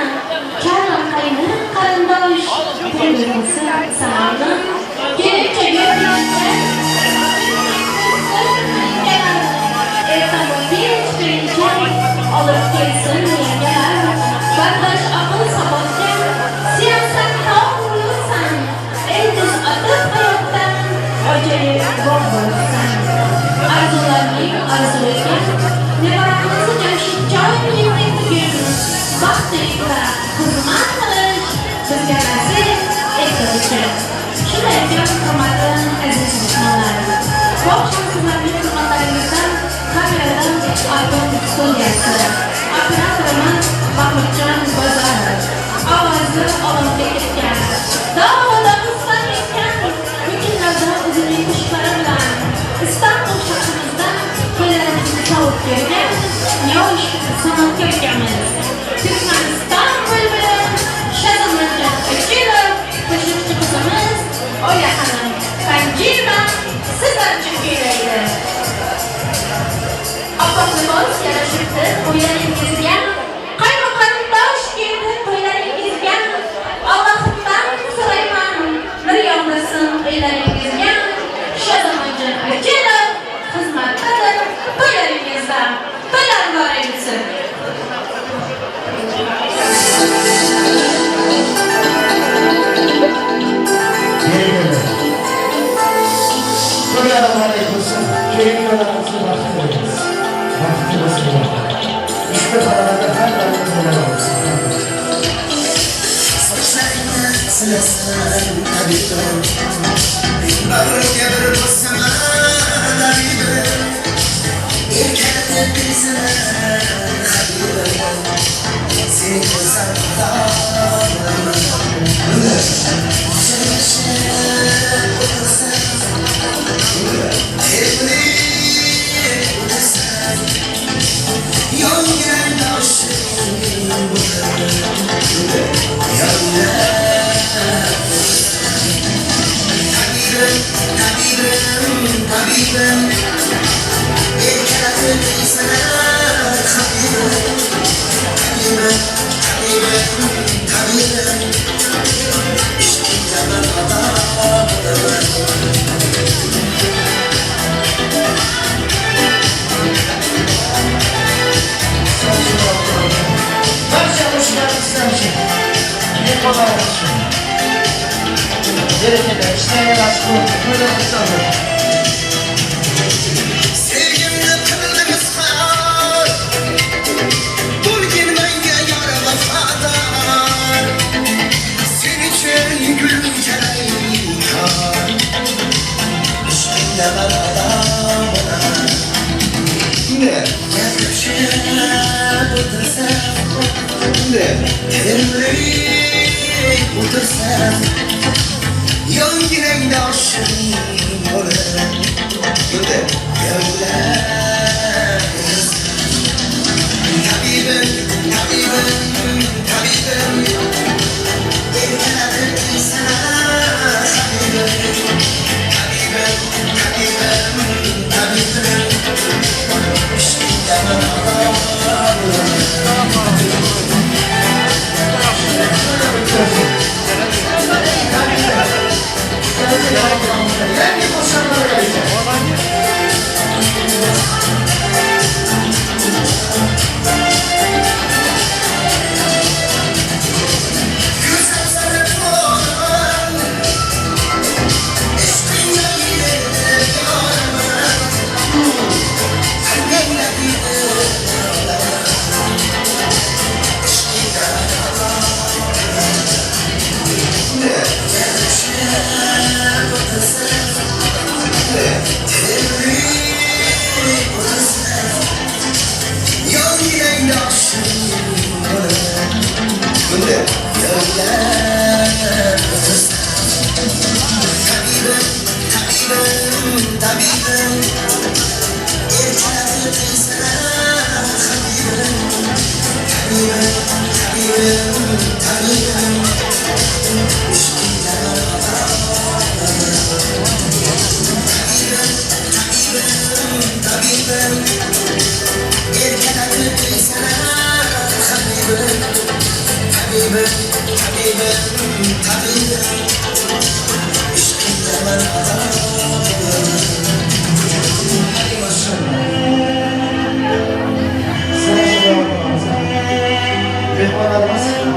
Karim qayni qarindosh. Qo'yilsin salomni. Kelinchaga olib kelsin yengalar. Bardosh aql sabotga siyosat tog'ulsan. Elduz atib hayotdan ajoyib bog' bo'lsan. Arzularning arzuiga nevaramizni Jamshidjon yig'ning bugun Şuraya kırmadığın aziz düşmanlarım. Bu akşam sizlerin hizmetlerimizden kameradan albüm sol yazdı. Operatörümüz Mahmutcan Bazarı. Avazı Olamda etken. Dağda ıslan etken. Bugünlerde uzun kuşları bilen. İstanbul şarkımızdan köylerimizi savup görgen. Yoş sanat görgenimiz. Türkmenistan bülbülü. Şadımlıca ökülü. Taşıkçı kızımız Oya Hanım. Kancıma sizler Türkiye'deydi. Aklımız yarışıktır. Oylarımızga kaymakamda hoş geldin. Oylarımızga Allah'ımdan sorayman. Bir yollasın oylarımızga. Şadımlıca ökülü. Hizmetlidir. Oylarımızda. Oylar etsin.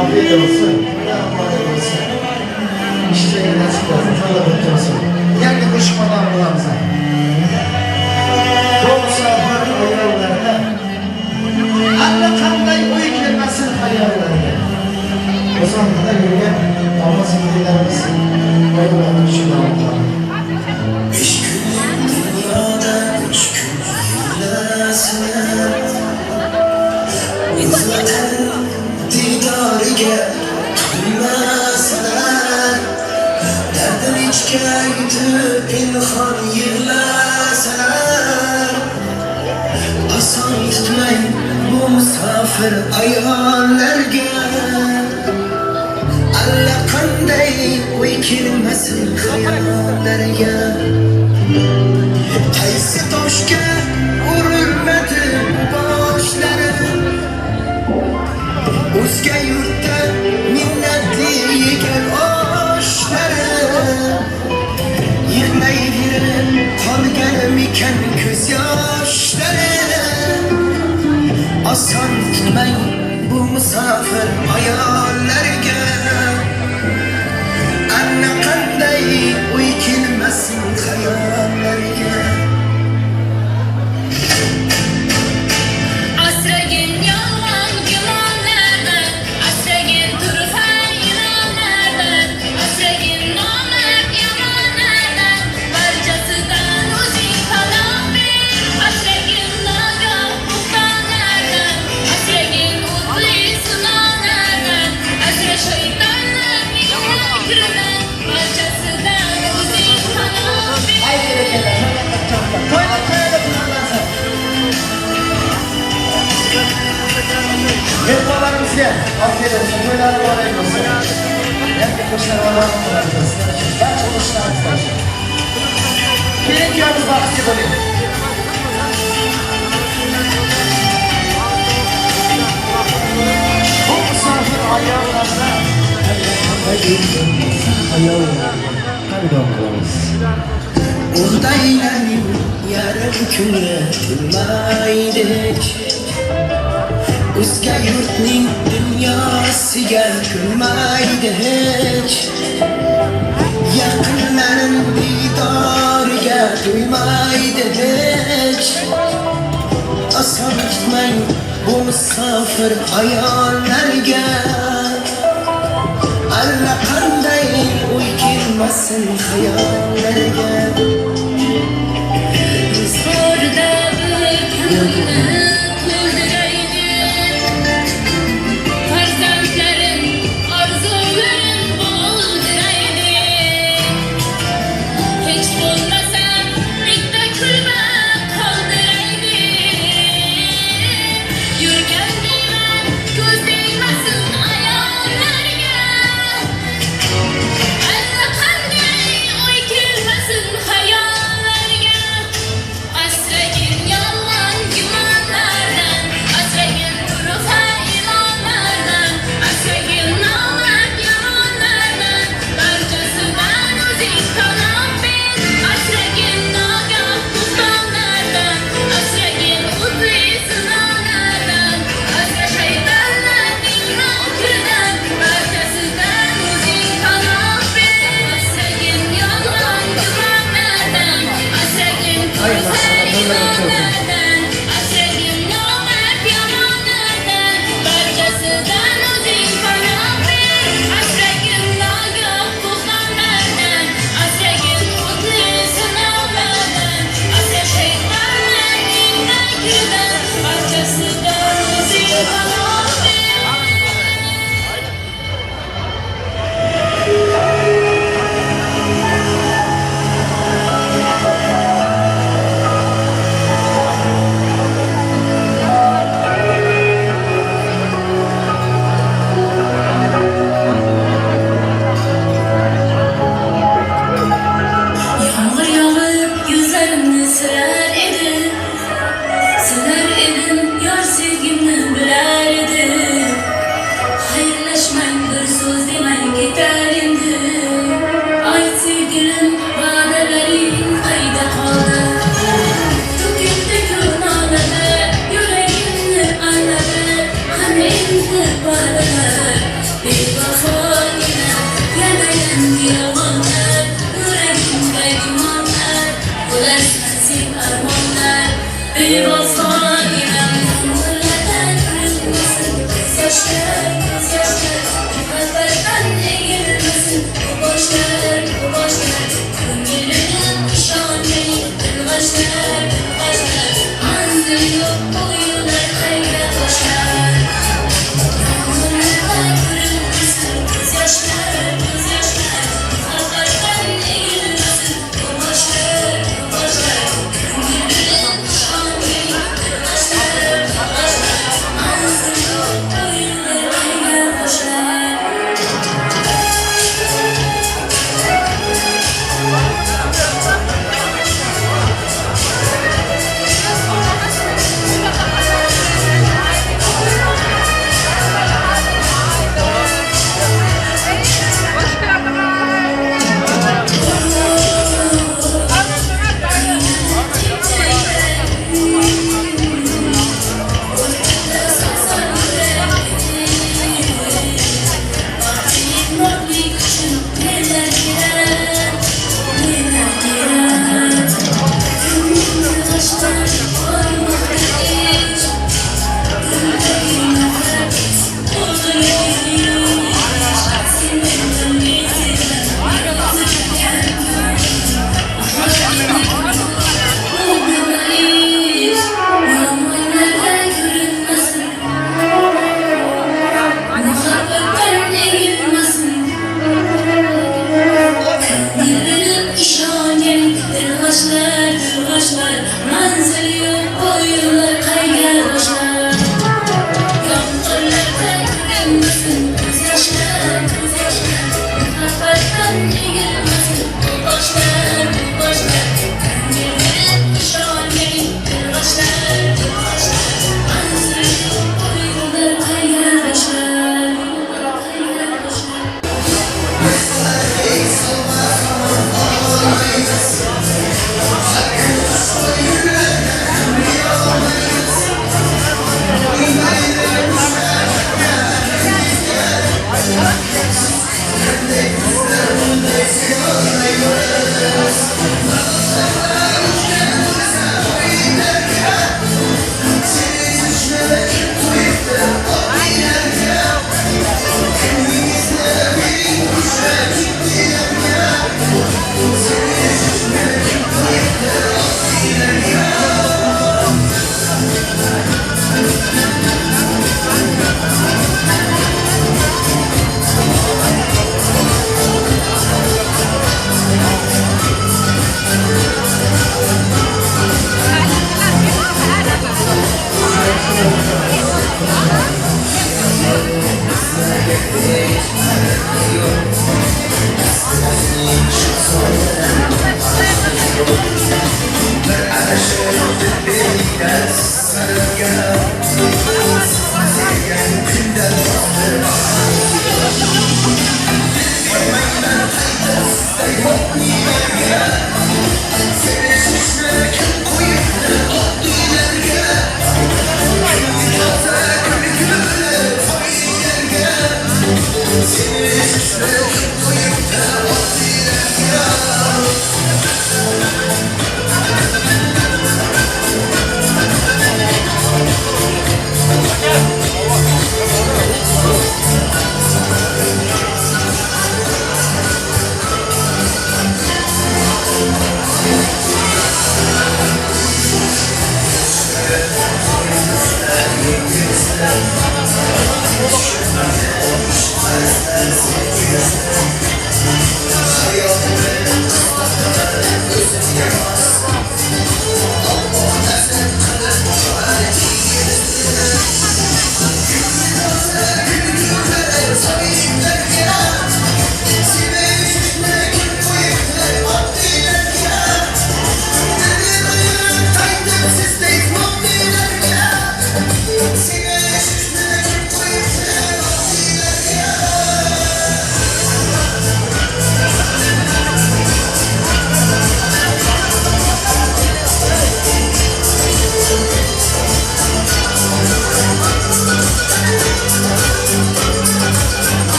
Afiyet olsun. Afiyet olsun. İşte nasip olsun. Allah mutlu olsun. Yani kuşmalar bulamıza. Doğrusu var o yollarda. Allah kanday o kelimesinin hayallerinde. O zaman kadar yürüyen olması bilgilerimiz. Musafir ayollarga allaqanday o'y kelmasin xayollarga qaysi toshga urilmadi boshlari o'zga yurtda minnatli yegan oshlari yig'layverib qolganmikan ko'z yoshlari Asan tutmang bu musafir ayollarga Anna qanday uy kelmasin xayollarga Asragin yolg'on gumonlardan Asragin turfa ilonlardan Asragin nomard yomonlardan Barchasidan o'zing panoh ber Asragin nogoh buhtonlardan Asragin o'tli sinovlardan Asra shaytonlarning makridan Barchasidan o'zing panoh Mehmonlarimizga afiyat olsun, to'ylari muborak bo'lsin. Yangi qo'shnilar olamimiz. Barcha qo'shnilarimiz. Keyingi kuyamiz baxtli bo'ling. Bu musafir ayollardan qadrdon qilamiz. O'rdaylarning yarim kuni kulmaydik O'zga yurtning dunyosiga kulmaydi hech Yaqinlarim diydoriga to'ymaydi hech Oson tutmang bu musafir ayollarga Allaqanday o'y kelmasin xayollarga Zorda bir kunni to'ldiraydi Farzandlarim orzularim bo'ldiraydi Hech bo'lmasa bitta kulba qoldiraydi Yurgan deyman ko'z tegmasin ayollarga Allaqanday o'y kelmasin xayollarga Asragin yolg'on gumonlardan Asragin turfa ilonlardan Asragin nomard yomonlardan Barchasidan o'zing panoh ber Asragin nogoh buhtonlardan Asragin o'tli sinovlardan Asra shaytonlarning makridan Barchasidan o'zing panoh ber Asragin yolg'on gumonlardan Asragin turfa ilonlardan Asragin nomard yomonlardan Barchasidan o'zing panoh ber Asragin nogoh buhtonlardan Asragin o'tli sinovlardan Asra shaytonlarning makridan Barchasidan o'zing panoh ber Yağmur yağıp yüzlerimni siler edi Siler edim yar sevgimni biler edi Hayırlaşmang bir so'z demay ketar endi Ayt sevgilim va'dalaring qayda qoldi To'kildi ko'z nolada yuragimni aladi Qani endi va'dalar bevafo yana yangi yolg'onlar Yuragimda gumonlar Bo'larsan sen armonlar Bevafo ko'ngillardan o'tmasin ko'z yoshlar Muhabbatdan egilmasin bu boshlar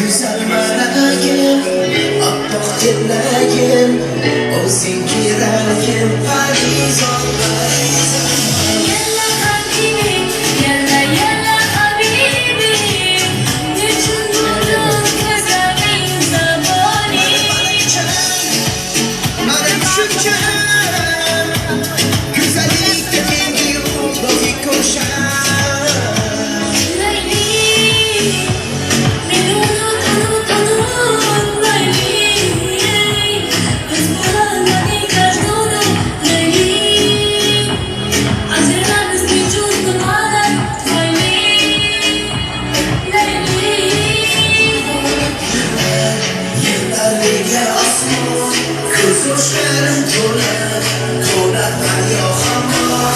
Güzel meleğim, appak dillegim, o zinkirelgim, Paris Yalla habibi, yalla habibi, niçin durdun güzelim zamani? Madem şükür, güzellik dediğin yoldaki koşar. Leyli, beni unut Leyli, kız bulanma ni kaçtonu Leyli, acılarımız vücut numara Leyli, Yıllarıyla asma, kız hoşlarım dolar, dolarlar yok ama.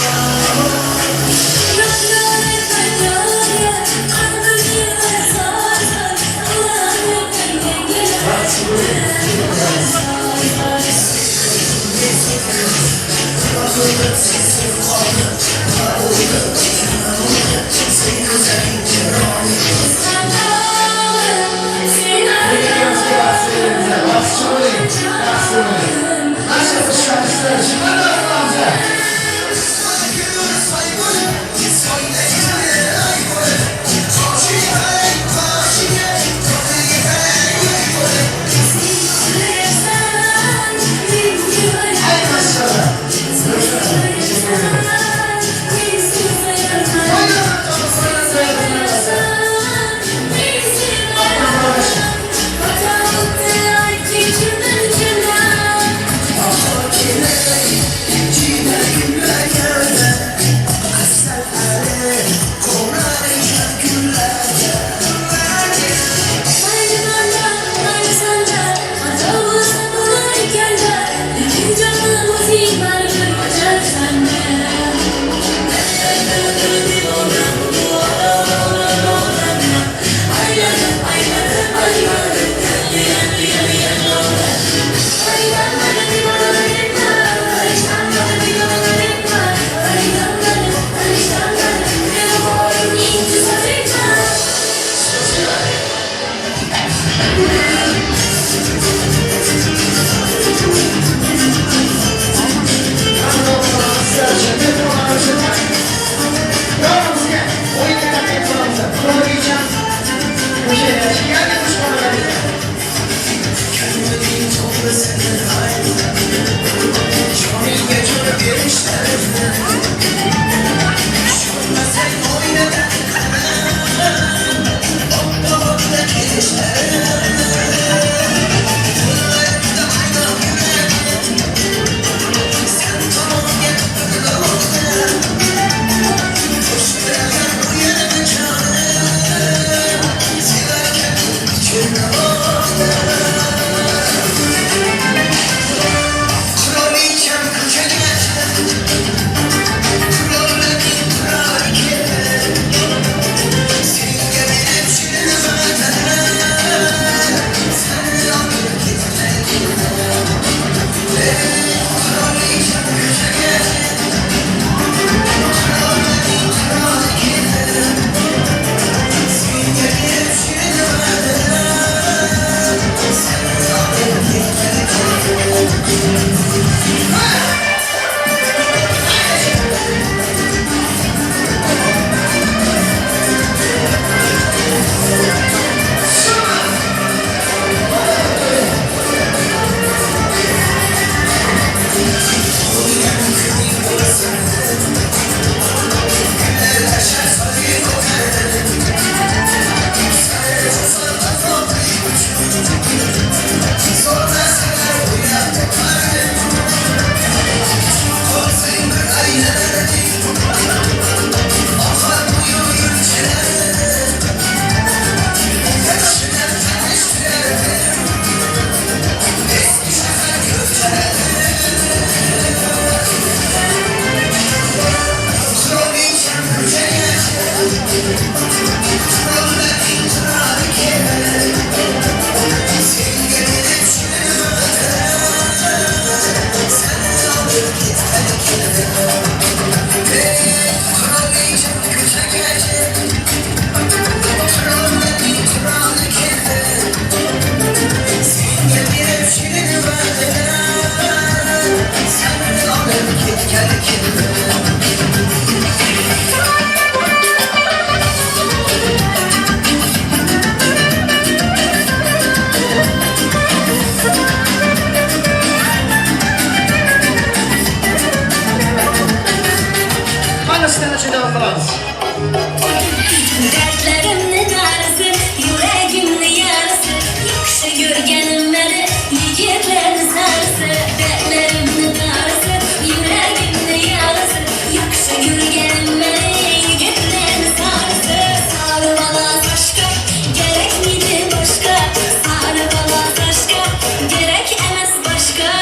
tane devam qilamiz. Dertlerimni darisi, yüreğimni yarısı, yaxshi görgenim meni, yigitlarni sarisi. Dertlerimni darisi, yüreğimni yarısı, yaxshi görgenim meni, yigitlarni sarisi. Sarı bala saçga, gerek miydi başka? Sarı bala saçga, gerek emas başka.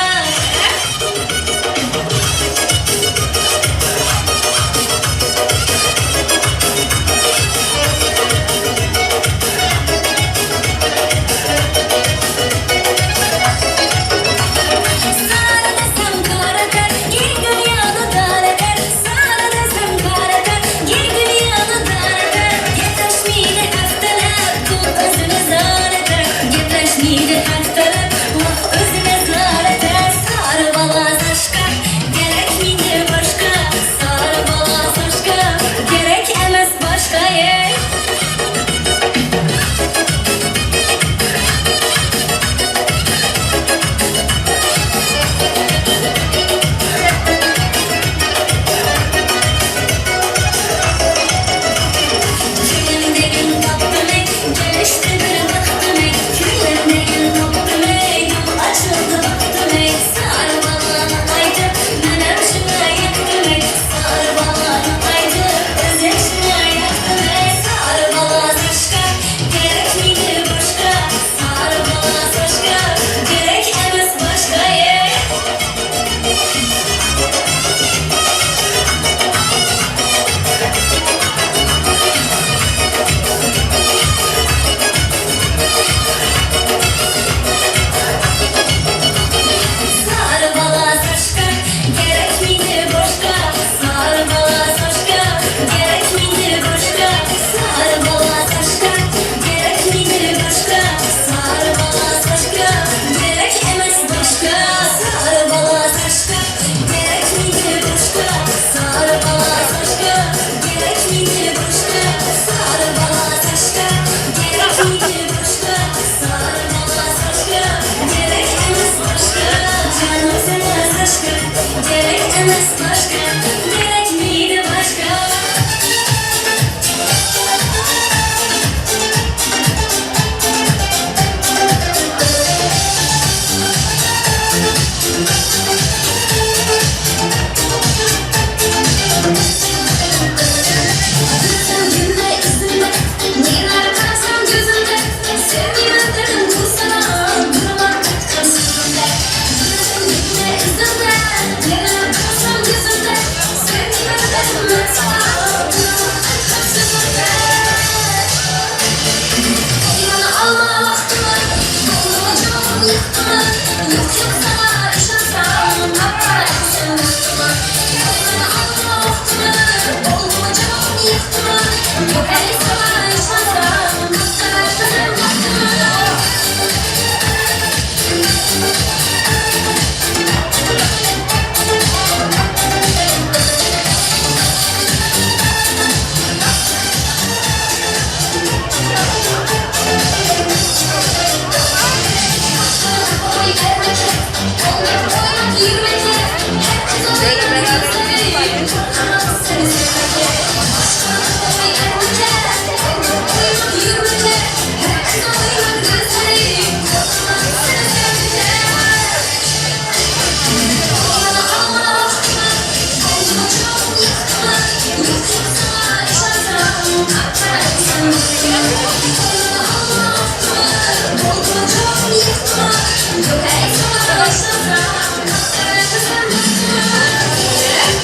Sana desem kara ter, gir dünyanı dar eder. Sana desem kara ter, gir dünyanı dar eder. Yetişmeydi haftalar, kul özüne zar eder. Yetişmeydi haftalar, vah özüne zar eder. Sarı bala saçka, gerek miydi başka? Sarı bala saçka, gerek emas başka yer. Külümdegin taptımay, gelişti bir baktımay. Külümdegin taptımay, yol açıldı baktımay. Sarı balаны qaytib, menam shuna yaqtimay. Sarı balаны qaytib, o'zim shuna yaqtimay. Sarı bala saçga, gerek miydi boshqa? Sarı bala saçga, gerek emas boshqa yer. Sarı bala saçga, gerek miydi boşka? Sarı bala saçga, gerek miydi boşka? Sarı bala saçga, gerek miydi boşka? Sarı bala saçga, gerek emas boşka. Sarı bala saçga, gerek miydi boşka? Sarı bala saçga, gerek miydi boşka? Sarı bala saçga, gerek miydi boşka? Sarı bala saçga, gerek emas boşka. Canım sana saçga, gerek emas başka. Gerek miydi başka? Gözümde, yüzümde, neler karsam gözümde. Sevgilim dedim kulsana, durmak tuttum sözümde. Gözümde, yüzümde, neler karsam gözümde. Sevgilim dedim ben sana, durmak tuttum sözümde. Yanı alma vaktimi, dolmacağım yaktımı. Yok yok sana işarsam, hakkaraksın üstüme. Yanı alma vaktimi, dolmacağım yaktımı. Yok ey sana işarsam, hakkaraksın üstüme. Yok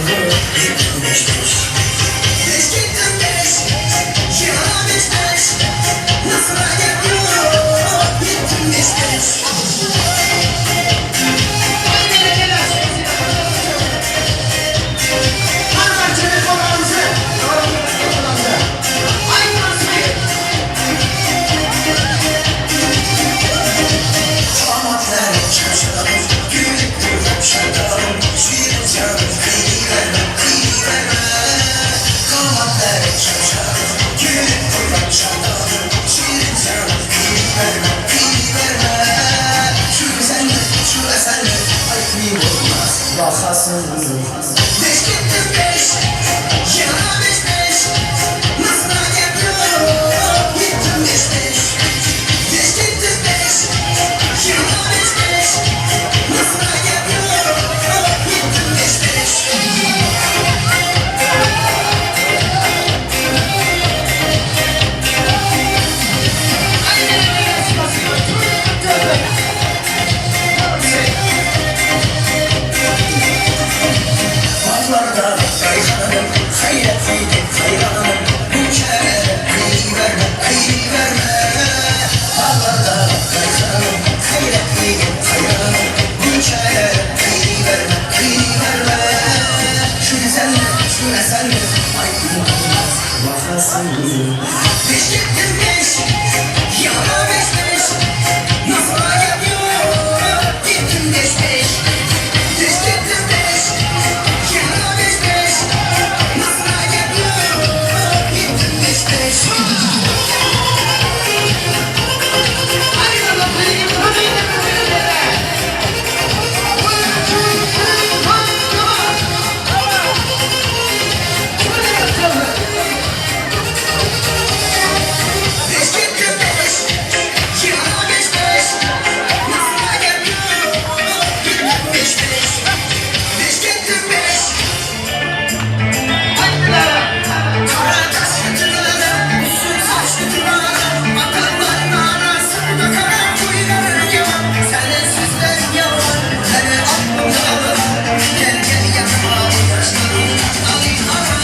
Gittim beş beş. Beş gittim beş. Yana beş beş. Nasıl'a yapıyor? Gittim beş beş. Bakasın beş gittim beş. Yana beş beş. Nasıl'a yapıyor? Gittim beş beş. Beş gittim beş. Yana beş beş. Nasıl'a yapıyor? Gittim beş beş. Patlarda kayhanım, hayretliydim hayranım. Bu kere kıyı verme, kıyı verme. Patlarda kayhanım, hayretliydim hayranım. Bu kere kıyı verme, kıyı verme. Şu güzellik, şu eserlik, ay inanılmaz bakasın. Beş gittim beş, yana beş beş. Nasıl'a yapıyor? Gittim beş beş. Beş gittim beş. Yana beş beş. Nasıl'a yapıyor? Gittim beş beş. Hadi bakalım, hadi beş gittim beş. Yana beş beş. Nasıl'a yapıyor? Gittim beş beş. Beş gittim beş. Kara taş yatırlara, usul saç yatırlara, bakanların arasında kara kuyular yalan. Senin sözler yalan, senin aklın yalan. Gel gel yanıma, yaşlarım alayım ara.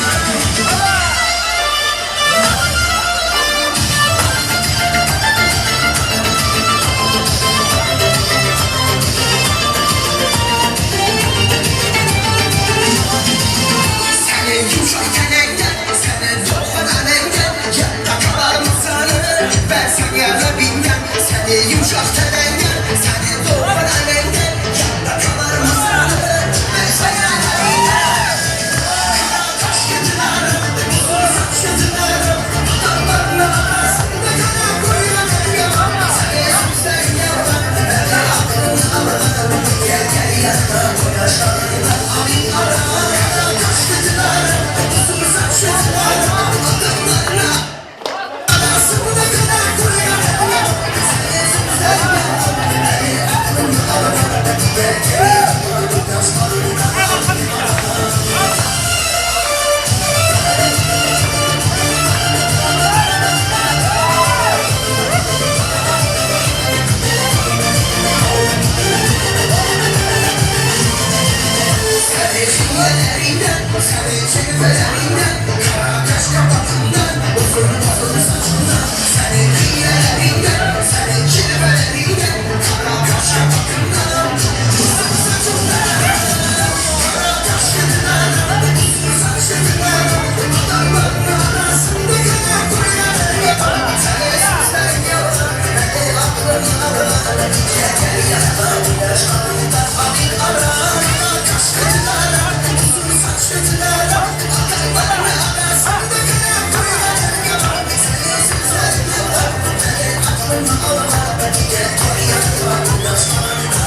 Senin yumuşak tenenden, senin dokunan elden. Yanına kadar mısırı, ben sana yarabimden. Senin yumuşak tenenden, senin dokunan elden. Yanına kadar mısırı, ben sana yarabimden. Kara taş yatırlarım, uzun saç yatırlarım. Adamların arasında kara kuyular yalan. Senin sözler yalan, ben aklım yalan. Gel gel yanıma, bu yaşlarım alayım ara. Kara taş yatırlarım, uzun saç yatırlarım. Adamların arasında kara kuyular yalan. Senin sözler yalan, ben aklım yalan. Gel gel yanıma, bu yaşlarım alayım ara. Senin çiğnelerinden, senin çiğnelerinden, kara kaş kapakından, uzun uzun saçından. Senin çiğnelerinden, senin çiğnelerinden, kara kaş kapakından, uzun saçından. Kara kaş yatırlar, uzun saç yatırlar. Adamların arasında kara kuyular yalan. Senin sözler yalan, ben aklım yalan. Gel gel yanıma, bu yaşlarımda alayım ara. Kara kaş yatırlar, uzun saç yatırlar. Adamların arasında kara kuyular yalan. Senin sözler yalan, ben aklım yalan. Gel gel yanıma, bu yaşlarımda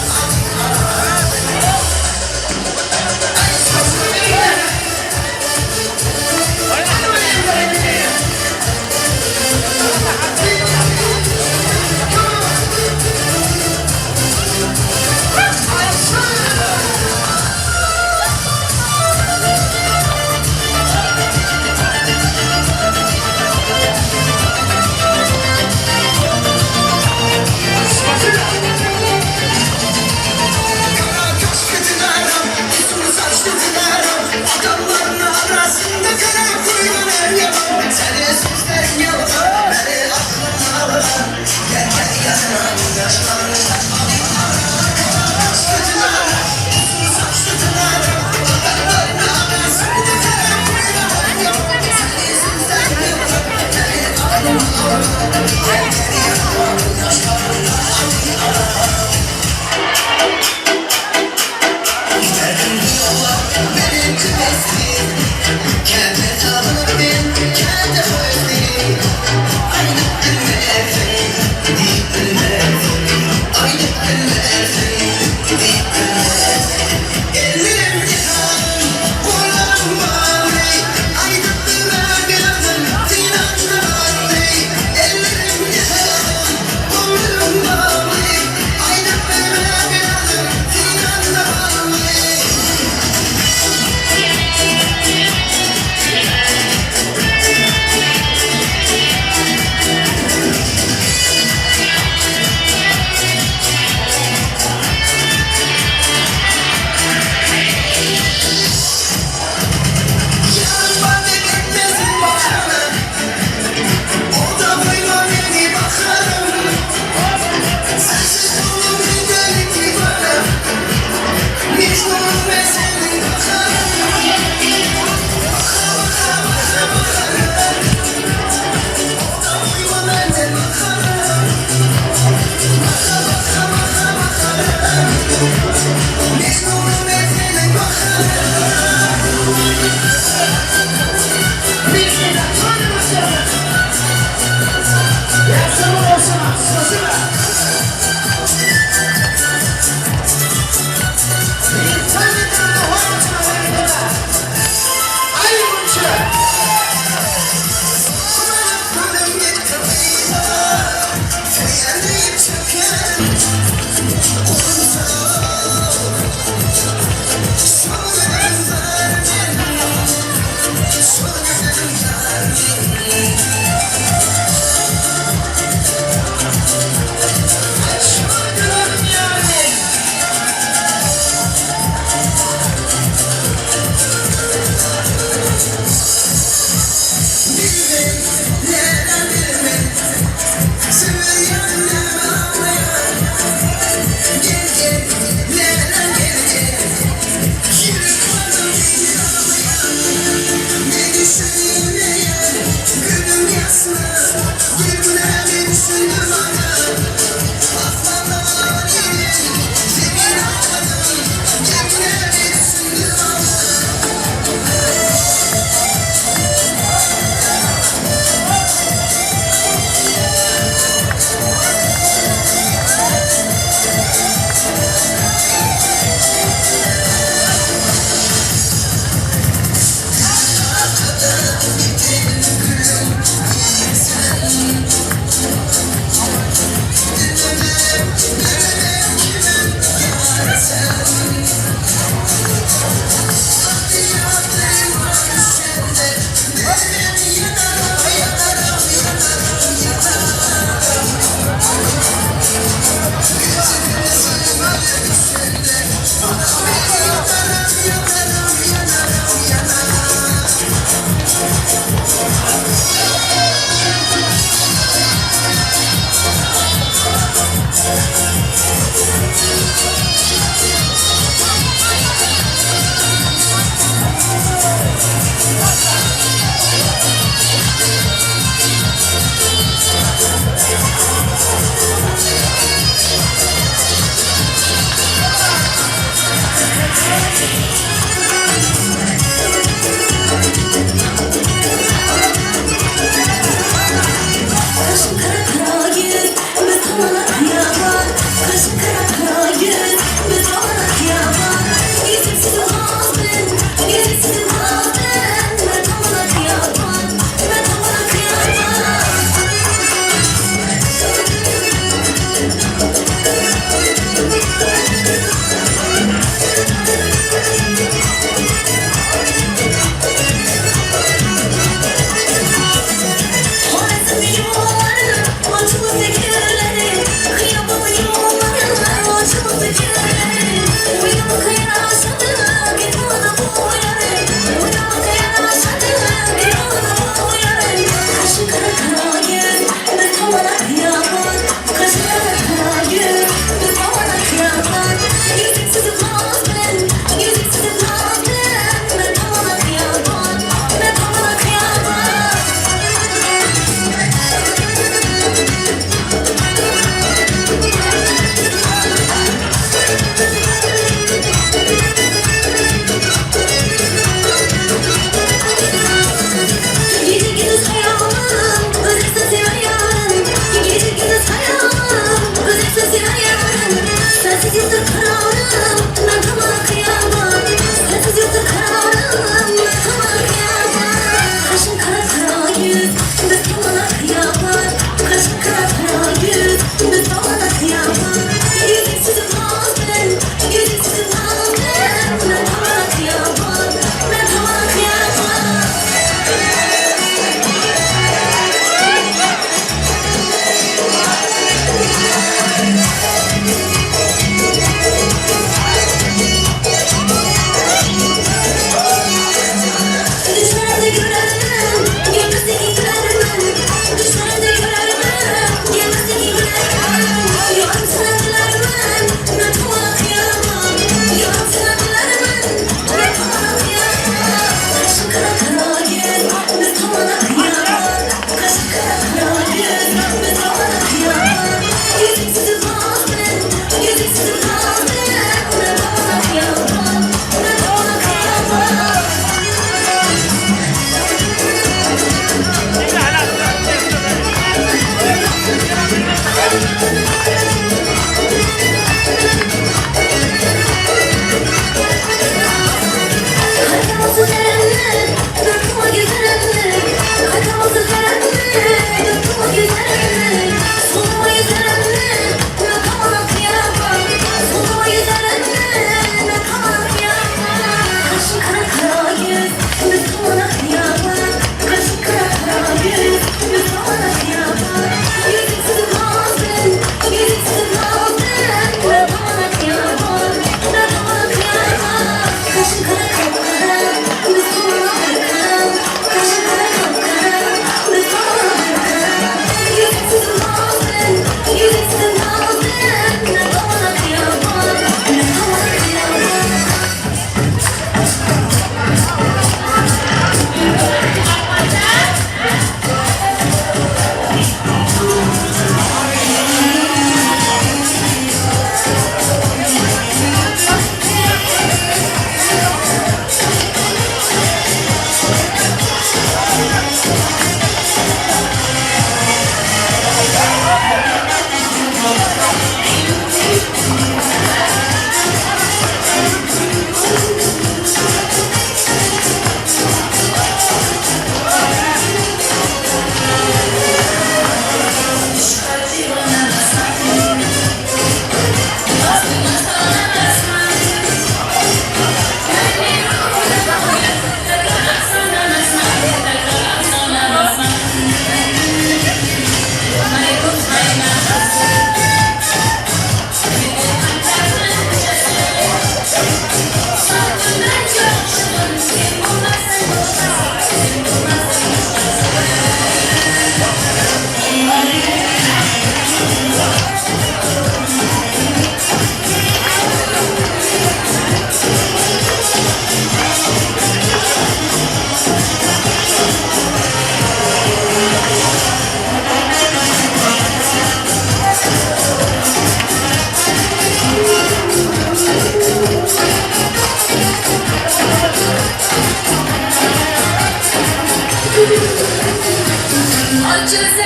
Ceylan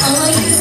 Ama yüz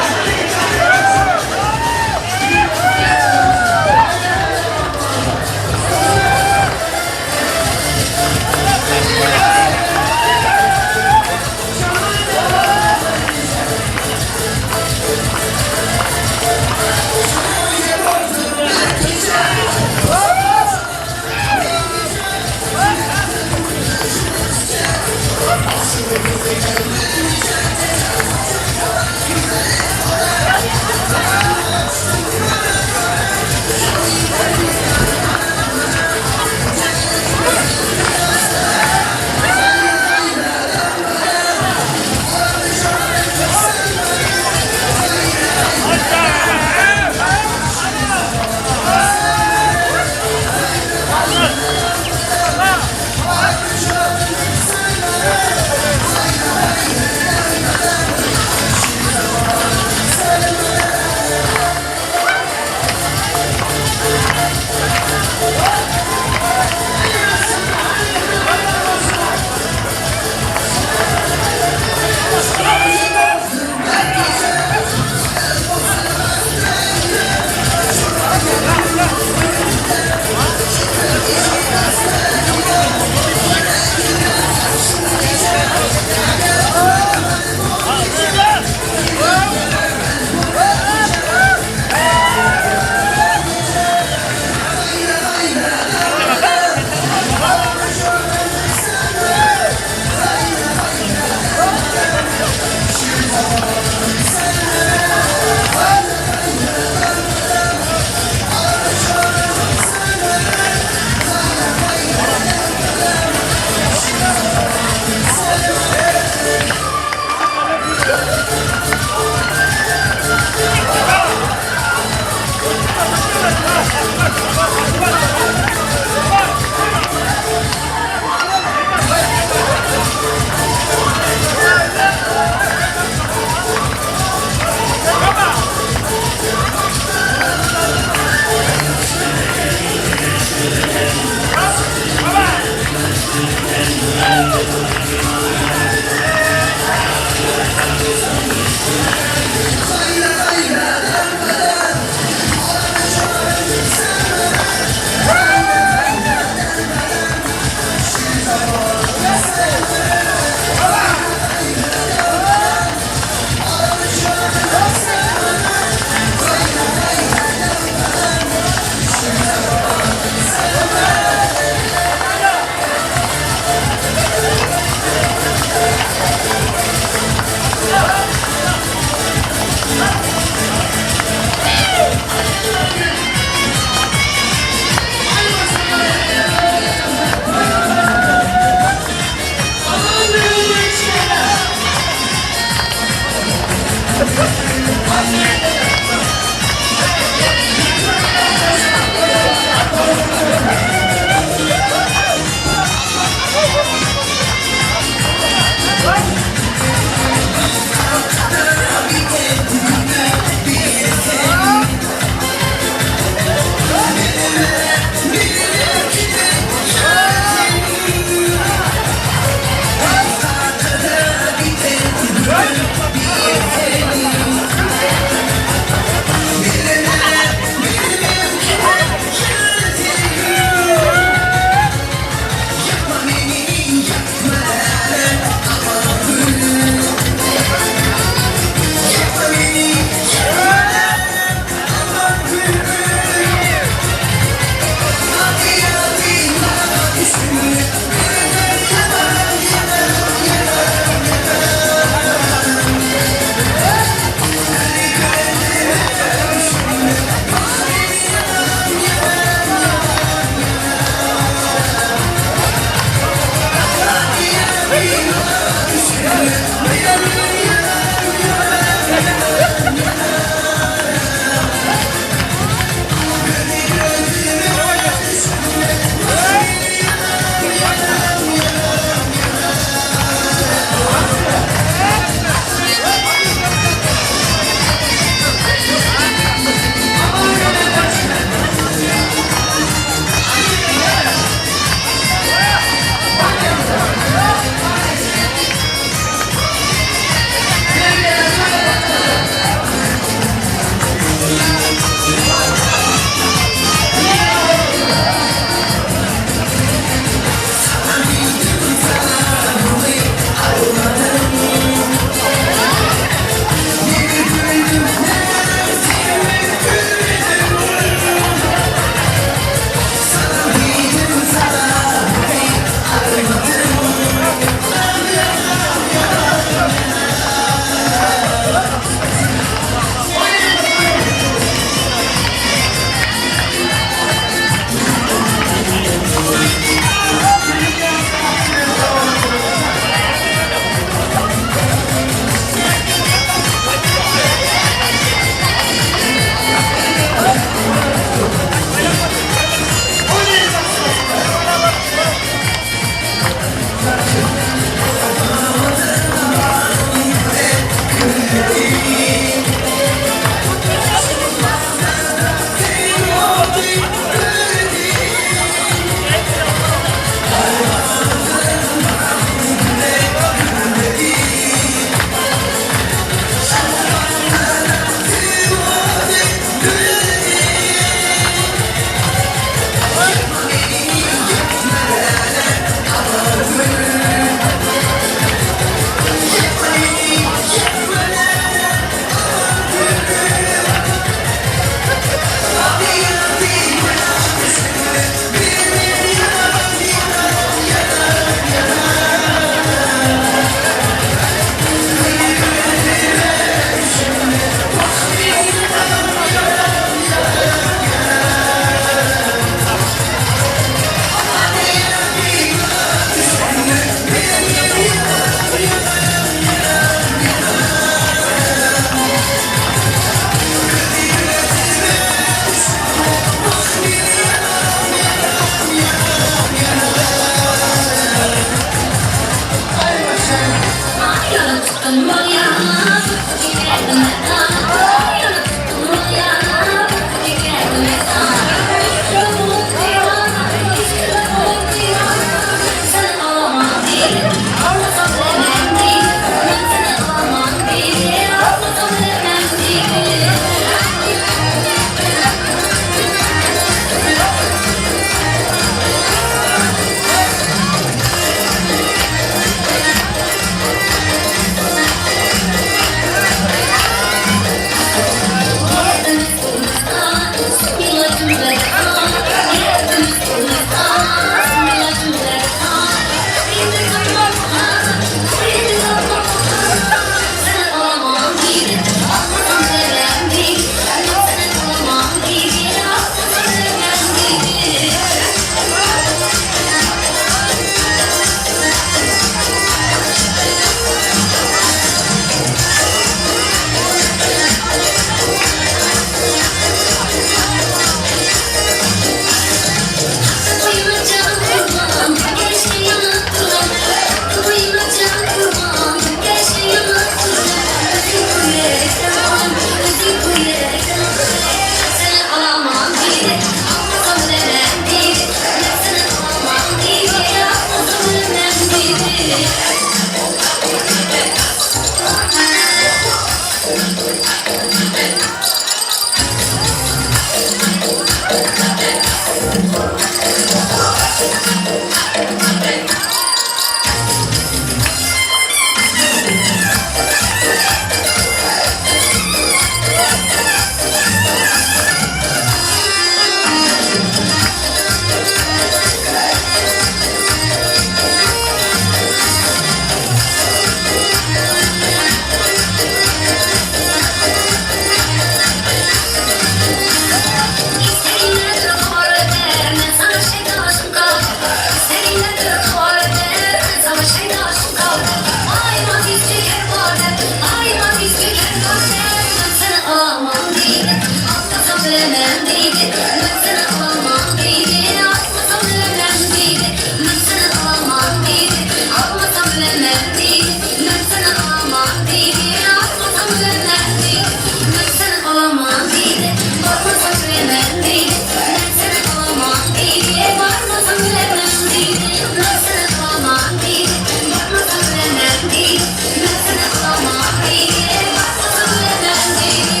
bilemem deydi. Ben sana alamam deydi. Almasam bilemem deydi. Ben sana alamam deydi. Almasam bilemem deydi. Ben sana alamam deydi. Almasam bilemem deydi. Ben sana alamam deydi. Almasam bilemem deydi. Ben sana alamam deydi. Almasam bilemem deydi. Ben sana alamam deydi. Almasam bilemem deydi. Ben sana alamam deydi. Almasam bilemem deydi.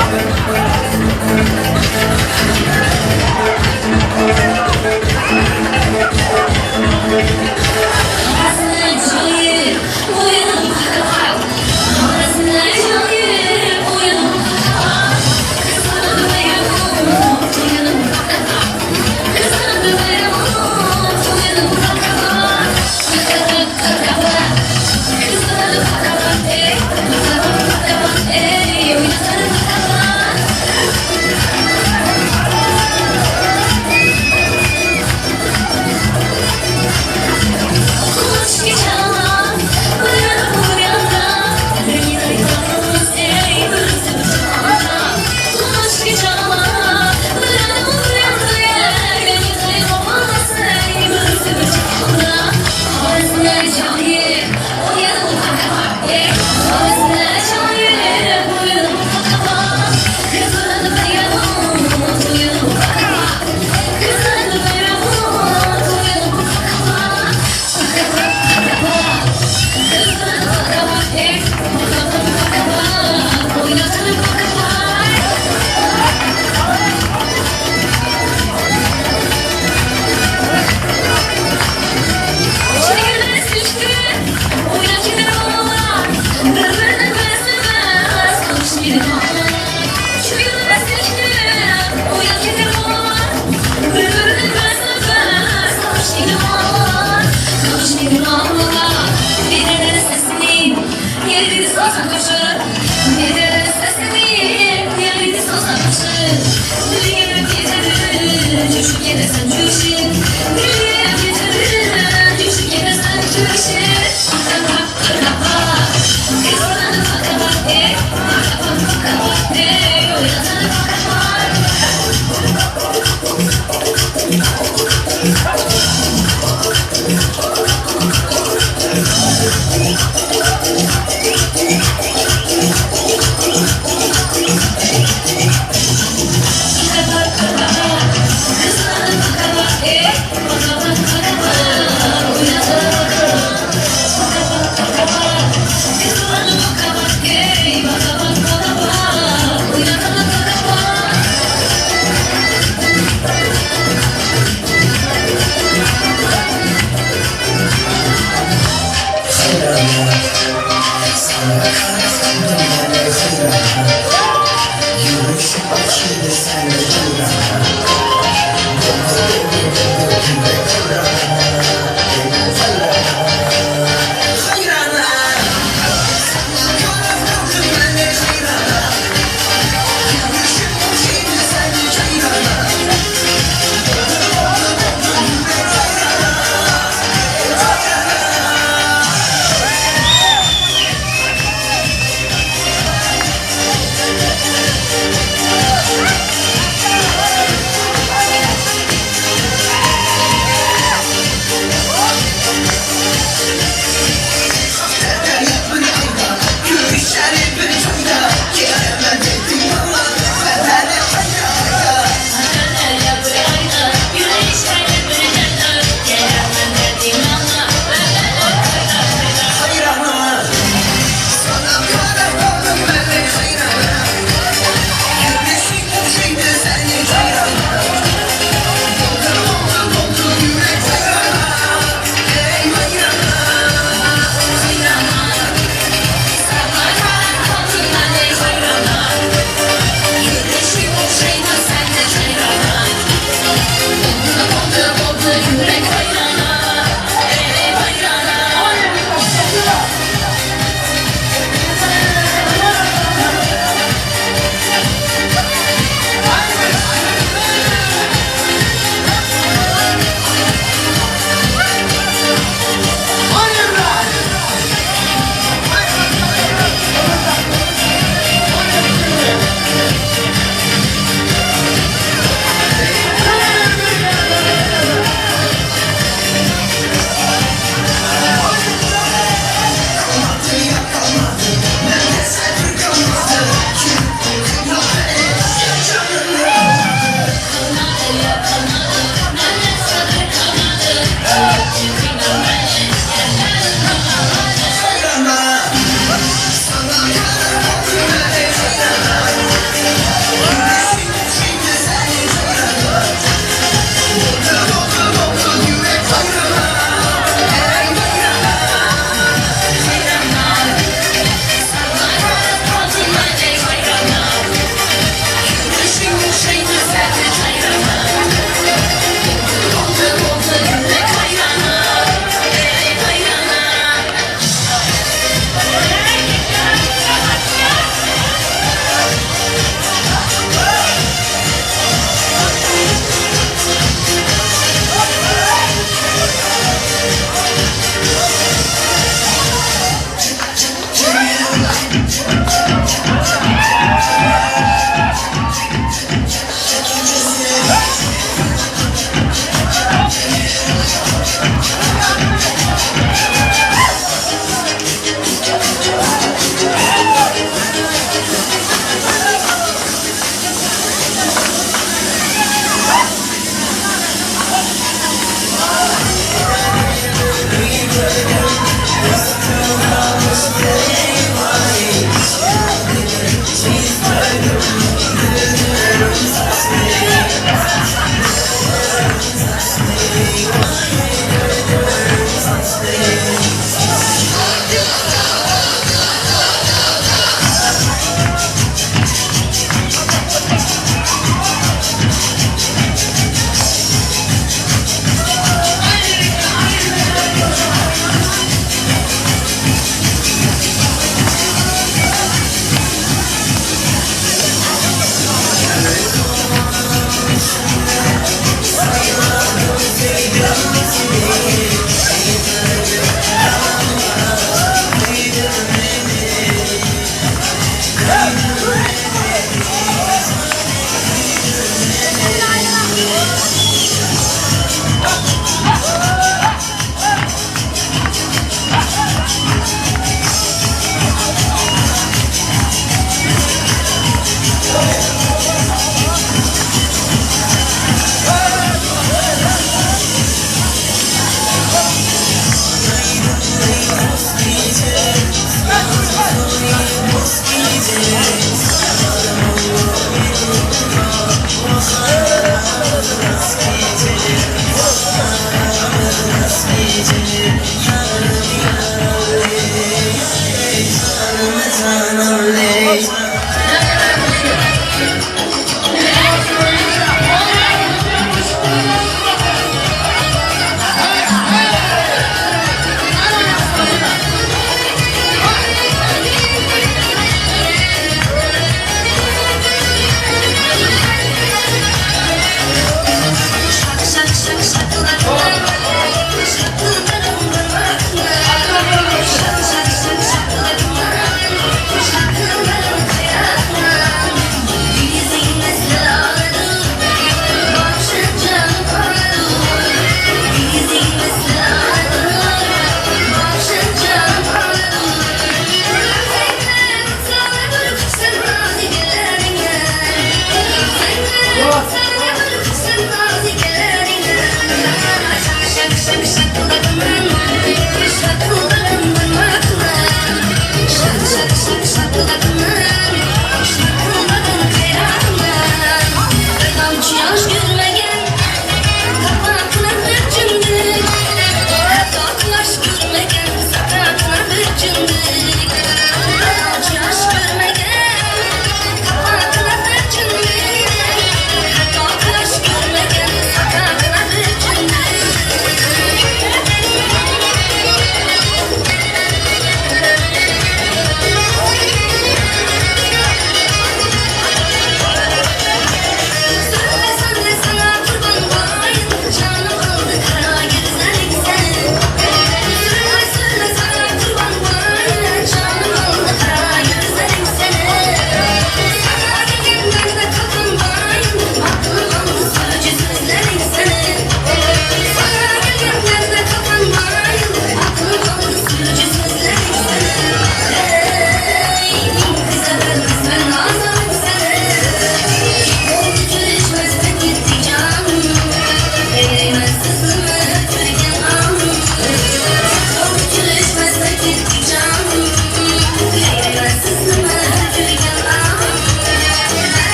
Thank you.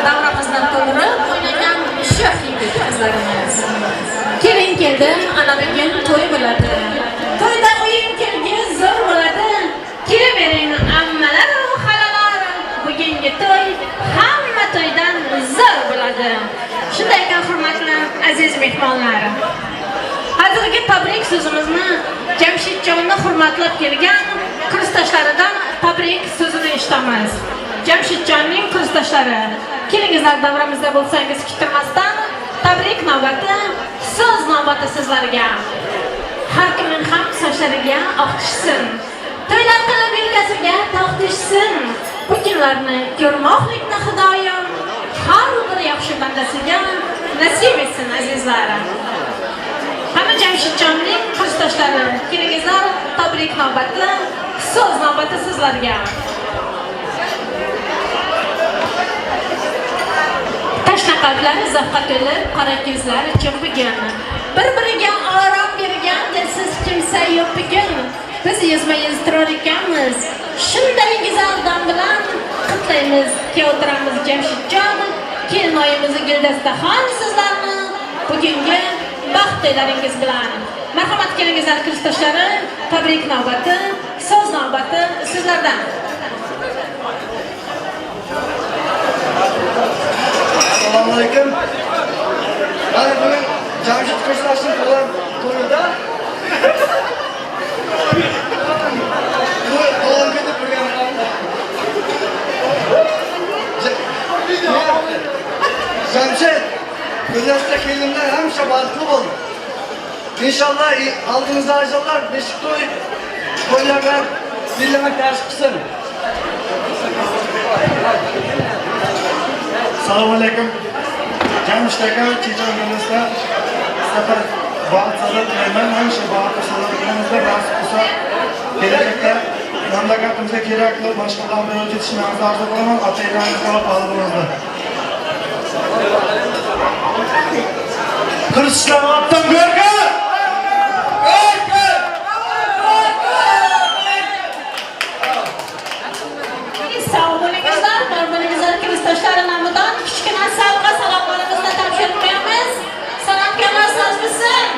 davramizdan to'g'ri o'ynagan shoh yigit qizlarimiz. Kelin keldim, ana bugun to'y bo'ladi. To'yda o'yin kelgan zo'r bo'ladi. Kelavering ammalar, xalalar. Bugungi to'y hamma to'ydan zo'r bo'ladi. Shunday ekan, hurmatli aziz mehmonlar. Hozirgi tabrik so'zimizni Jamshidjonni hurmatlab kelgan kursdoshlaridan tabrik so'zini eshitamiz. Jamshidjonning kursdoshlari, kelingizlar davramizda bo'lsangiz kuttirmasdan tabrik navbati, so'z navbati sizlarga. Har kimning ham sochlariga oqtishsin. To'ylar qilib yelkasiga taqtishsin. Bu kunlarni ko'rmoqlikni Xudoyim har bir yaxshi bandasiga nasib etsin azizlar. Hamma Jamshidjonning kursdoshlari, kelingizlar tabrik navbati, so'z navbati sizlarga. Tashna qalblari zavqqa to'lib, qora ko'zlari cho'pigan. Bir-biriga orom bergan dilsiz kimsa yo'q bugun. Biz yuzma-yuz turar ekanmiz. Shunday go'zal dam bilan qutlaymiz, keltiramiz Jamshidjon, kelinoyimizni Guldastaxon sizlarni bugungi baxt to'ylaringiz bilan. Marhamat, kelingizlar kursdoshlari, tabrik navbati, so'z navbati sizlardan. Assalomu alaykum. Mana bugun Jamshid kursdoshim bilan to'yda davom etib turgan Jamshid, Gulasta kelinlar hamisha baxtli bo'ldi. İnşallah aldığınızda acılar beşik toy toylardan birlemek ders kısın. Selamun Aleyküm. Gelmişlerken çiğcan günümüzde sefer bağıtsalar dilemen hemşe bağıtsalar günümüzde bazı kısa gelecekte memleketimize gerekli başkalarından önce yetişmemizi arzu kılamam. Ataylarınızı alıp aldığımızda. Kırışlar attım görgü! Sağ olunuzlar, normalinizler kiristoşları namıdan küçüküne sağlığa salamlarımızla tavşırıp koyamız. Sanat gelmezsiniz misin?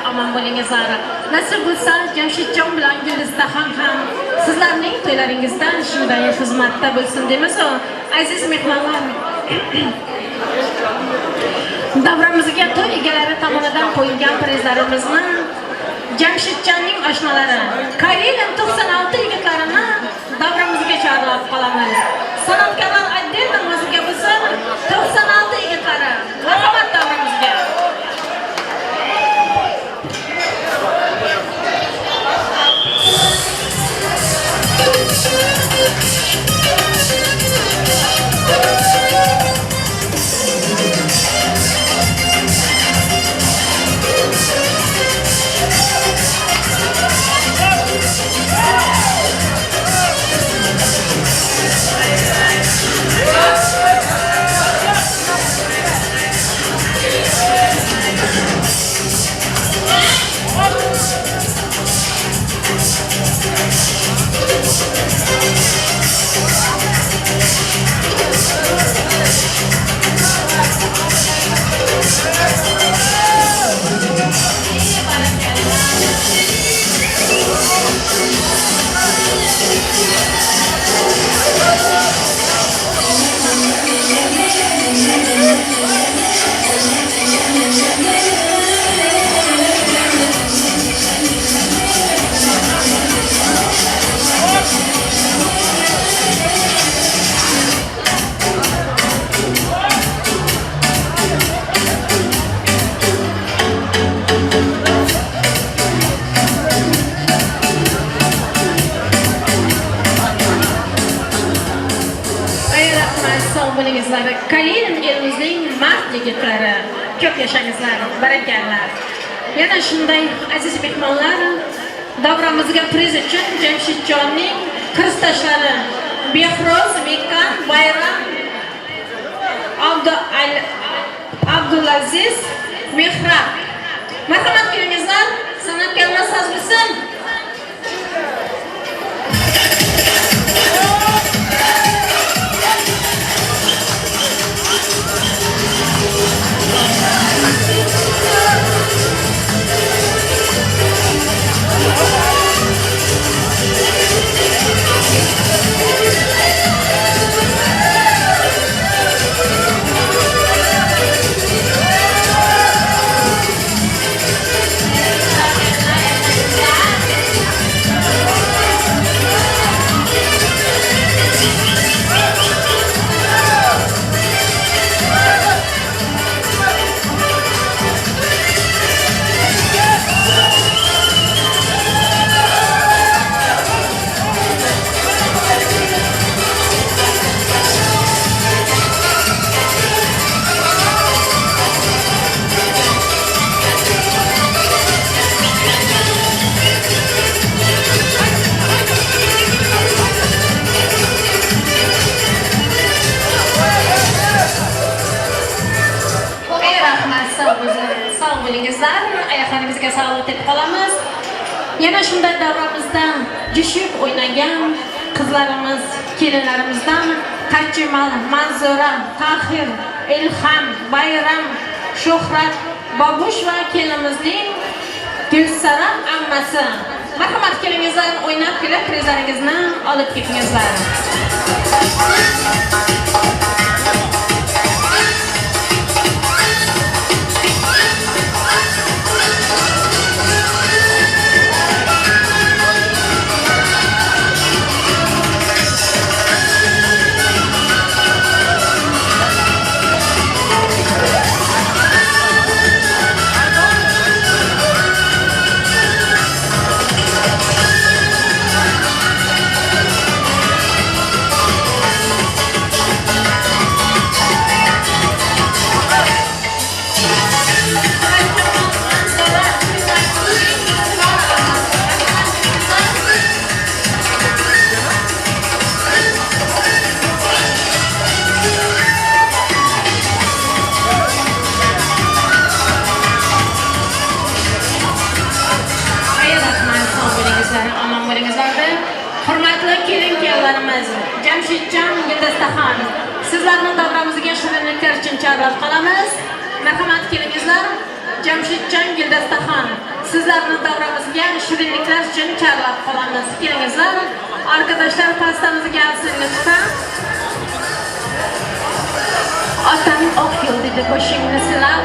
Aman bo'lingizlar. Nasib bo'lsa Jamshidjon bilan Gulistaxon ham sizlarning to'ylaringizdan shunday xizmatda bo'lsin deymiz. Aziz mehmonlar, davramizga to'y egalari tomonidan qo'yilgan prizlarimizni Jamshidjonning oshnalari, Karelin 96 yigitlarini davramizga chorlab qolamiz. San'atkorlar oddiy namoziga bo'lsin 96 yigitlari marhamat davramizga. Kalin elimizning mard yigitlari, ko'p yashangizlar, barakallar. Yana shunday aziz mehmonlar, davramizga priz uchun Jamshidjonning qirstashlari Behroz Mekan Bayram Abdulaziz Mehrab. Marhamat kelingizlar, san'atkorlar so'z bilsin. Yana shunday davramizda jushib o'ynagan qizlarimiz, kelinlarimizdan Qachimal, Manzura, Tahir, Ilham, Bayram, Shuhrat, Babush va kelinimizning Gulsara ammasi. Marhamat kelingizlar, o'ynab kelib prizlaringizni olib ketingizlar. Hurmatli kelin-kuyovlarimiz, Jamshidjon, Guldastaxon, sizlarning davramizga shirinliklar uchun chorlab qolamiz. Marhamat kelingizlar, Jamshidjon, Guldastaxon, sizlarning davramizga shirinliklar uchun chorlab qolamiz. Kelingizlar, arkadaşlar pastamizga alsin lütfen. Otang oq yo'l dedi qo'shingni silab,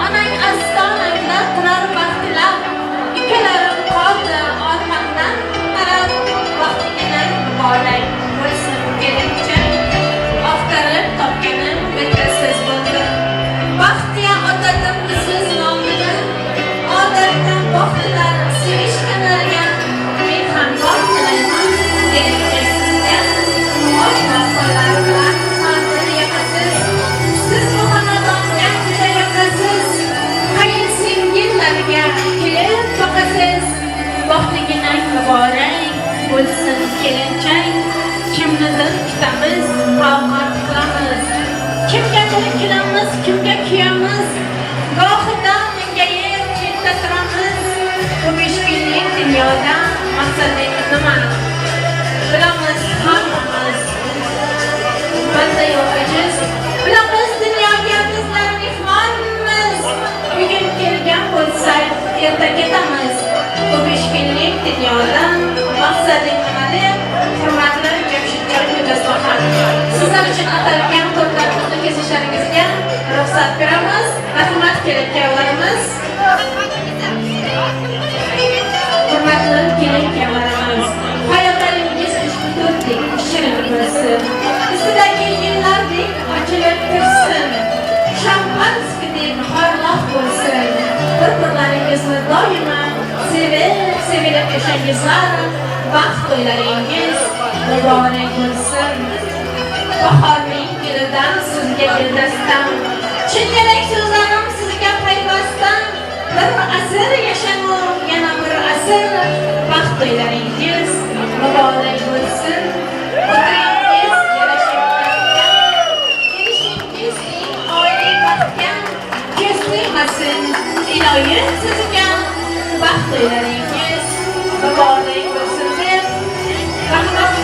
onang ostonangda turar baxtilab, ikkalarim qoldi orqamdan qarab, vaqtigina bolay bo'lsin kelincha, oqtarib topganim bittasiz bo'ldi. Baxtiya otadim siz nomini, odatdan boqdilar sevishganlarga, men ham bor tilayman kelincha sizga, oq qo'llar bilan ta'til yapasiz. Siz bu xonadonga juda yoqasiz, qayin singillarga kelib boqasiz. Baxtiginang muborak bo'lsin kelinchang, kimnidir kutamiz, ovqat qilamiz, kimgadir kulamiz, kimga kuyamiz, gohida mingayib chetda turamiz. Bu 5 kunlik dunyoda maqsadingiz nima? Bilamiz hammamiz, banda yo'q ajiz, bilamiz dunyoga bizlar mehmonmiz. Bugun kelgan bo'lsak, erta ketamiz. Bu 5 kunlik dunyoda maqsading nima deb, hurmatli Jamshidjon, Guldastaxon, sizlar uchun atalgan tortlarimizni kesishlaringizga ruxsat beramiz. Rahmat kelin-kuyovlarimiz. Hurmatli kelin-kuyovlarimiz, hayotlaringiz ushbu shirin bo'lsin. Ustidagi yillardek ochilib tursin, shampanskidek porloq bo'lsin. Bir-birlaringizni doimo sevilib yashangizlar. Baxt to'ylaringiz muborak bo'lsin. Bahorning gilidan sizga guldastam, chingalak so'zlarim sizga payvastam. Bir asr yashangur, yana bir asr. Baxt to'ylaringiz muborak bo'lsin. O'tiringiz yarashib ketgan, kelishingizning oila baxtga ko'z tegmasin. Iloyim sizga baxt to'ylaringiz muborak bo'lsin deb rahmat.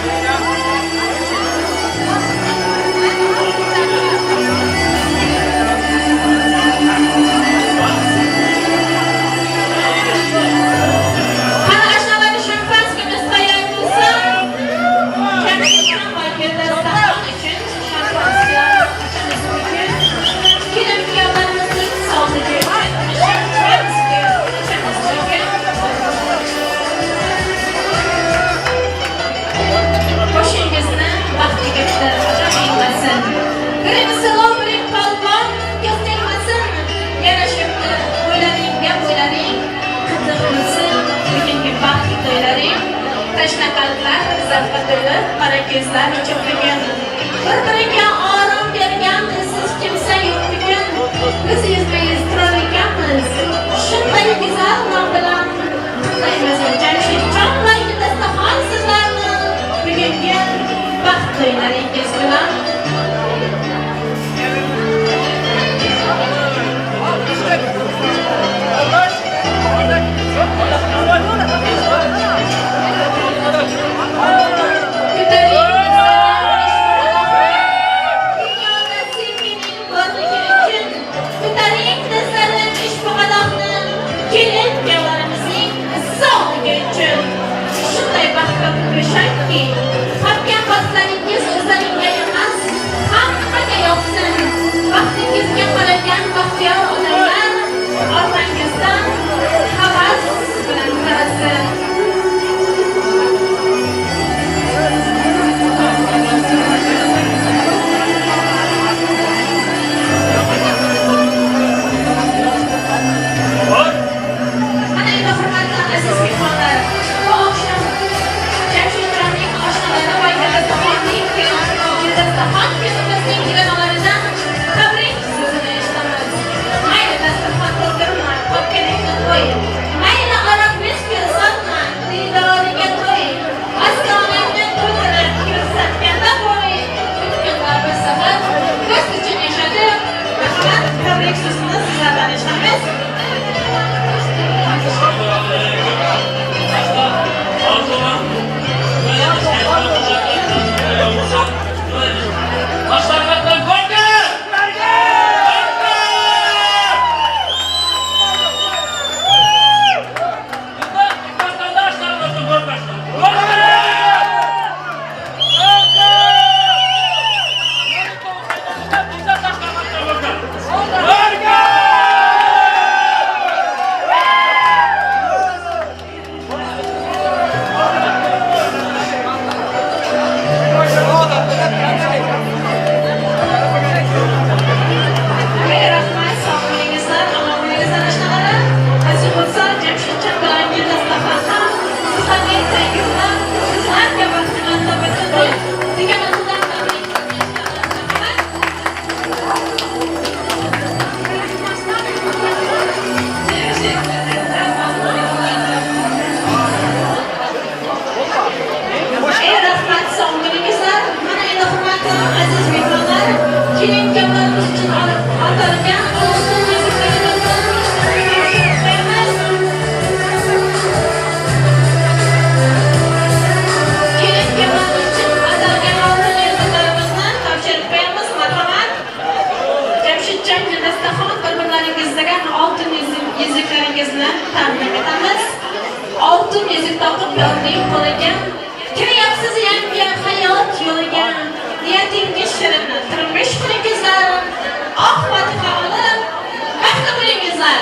Parakizlar uchun bugun bir-biriga orom bergan siz kimsa yo'q bugun. Biz yuzma-yuz turar ekanmiz, shunday go'zal nom bilan qutlaymiz Jamshidjon va Guldastaxon sizlarni bugungi baxt to'ylaringiz bilan. Allah uchun shunday baxtga qo'shayki, topgan baxtlaringiz o'zlaringga emas, hammaga yoqsin. Baxtingizga qaragan baxtiyor odamlar orqangizdan havas bilan qarasin. Mana endi hurmatli aziz mehmonlar, bu oqshom Jamshid Turamning oshnalari va Dadaxonning Dadaxon filmimizning jiranolaridan tabrik so'zini eshitamiz. Mayli dasturxon to'ldirmay, qopganingni qo'y. Mayli arabnes kelsanma, diydoriga to'y. Ostonangni to'ldirib ko'rsatganda bo'y. O'tganlar bir safar ko'z uchun yashadi. Rahmat, tabrik so'zini sizlardan eshitamiz. Altın yüzük takıp yollayıp qo'liga, kiryapsiz yangi hayot yo'liga. Niyatingiz shirinni, turmush quringizlar, oq fotiha olib, baxtli bo'lingizlar.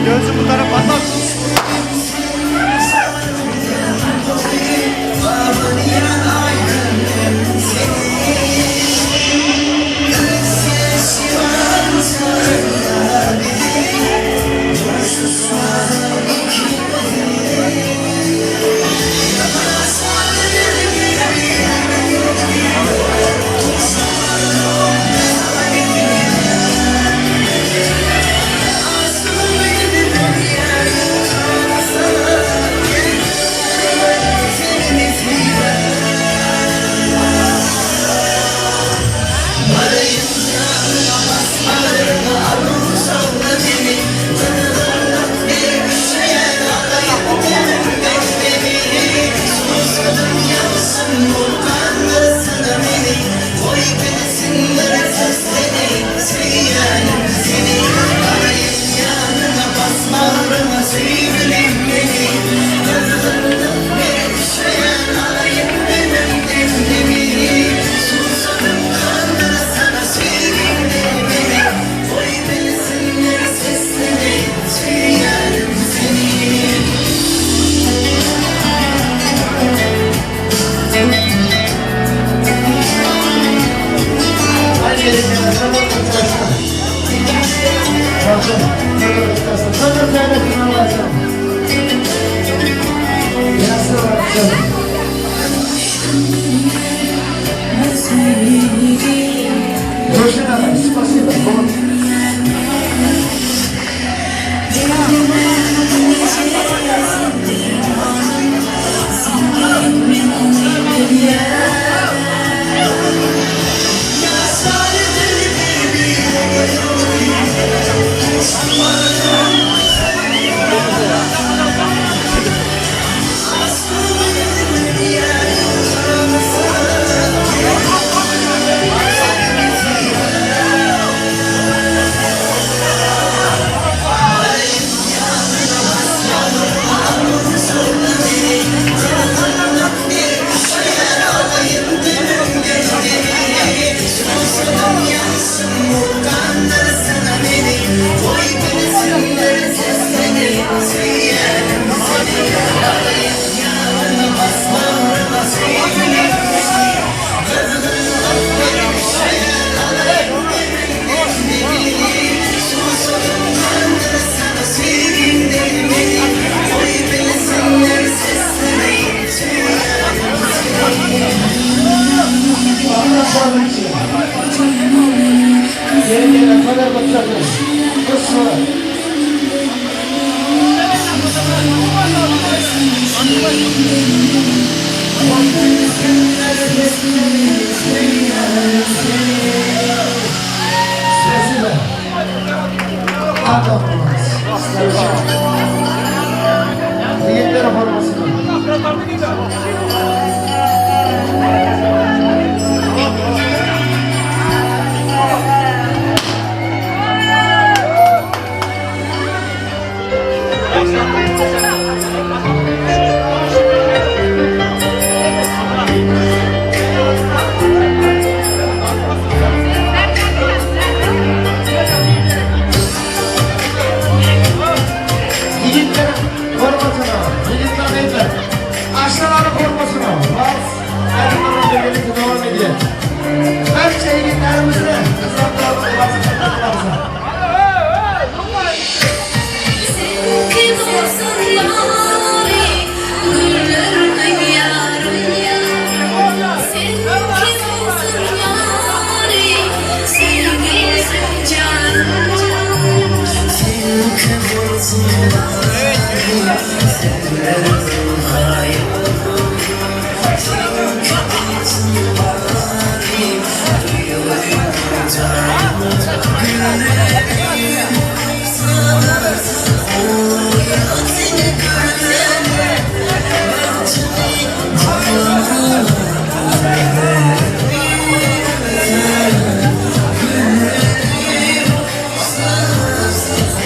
Gözüm bu tarafa bak.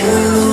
Oh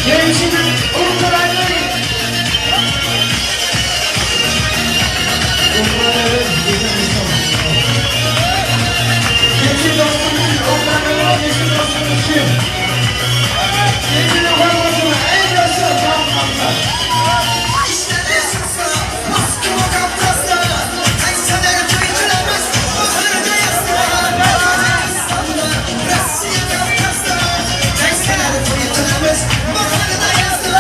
Gençlik umutlarını Geçin dostumuz, onlarla geçin dostumuz kim? Geçin formasını en yaşlı tamamlar. İşte bir sıksa, Moskova kaptasta, Kayseler köycülerimiz, Bahar'da yazda, Kazakistan'da, Rusya Kafkas'ta, Kayseler köycülerimiz, Bahar'da yazda.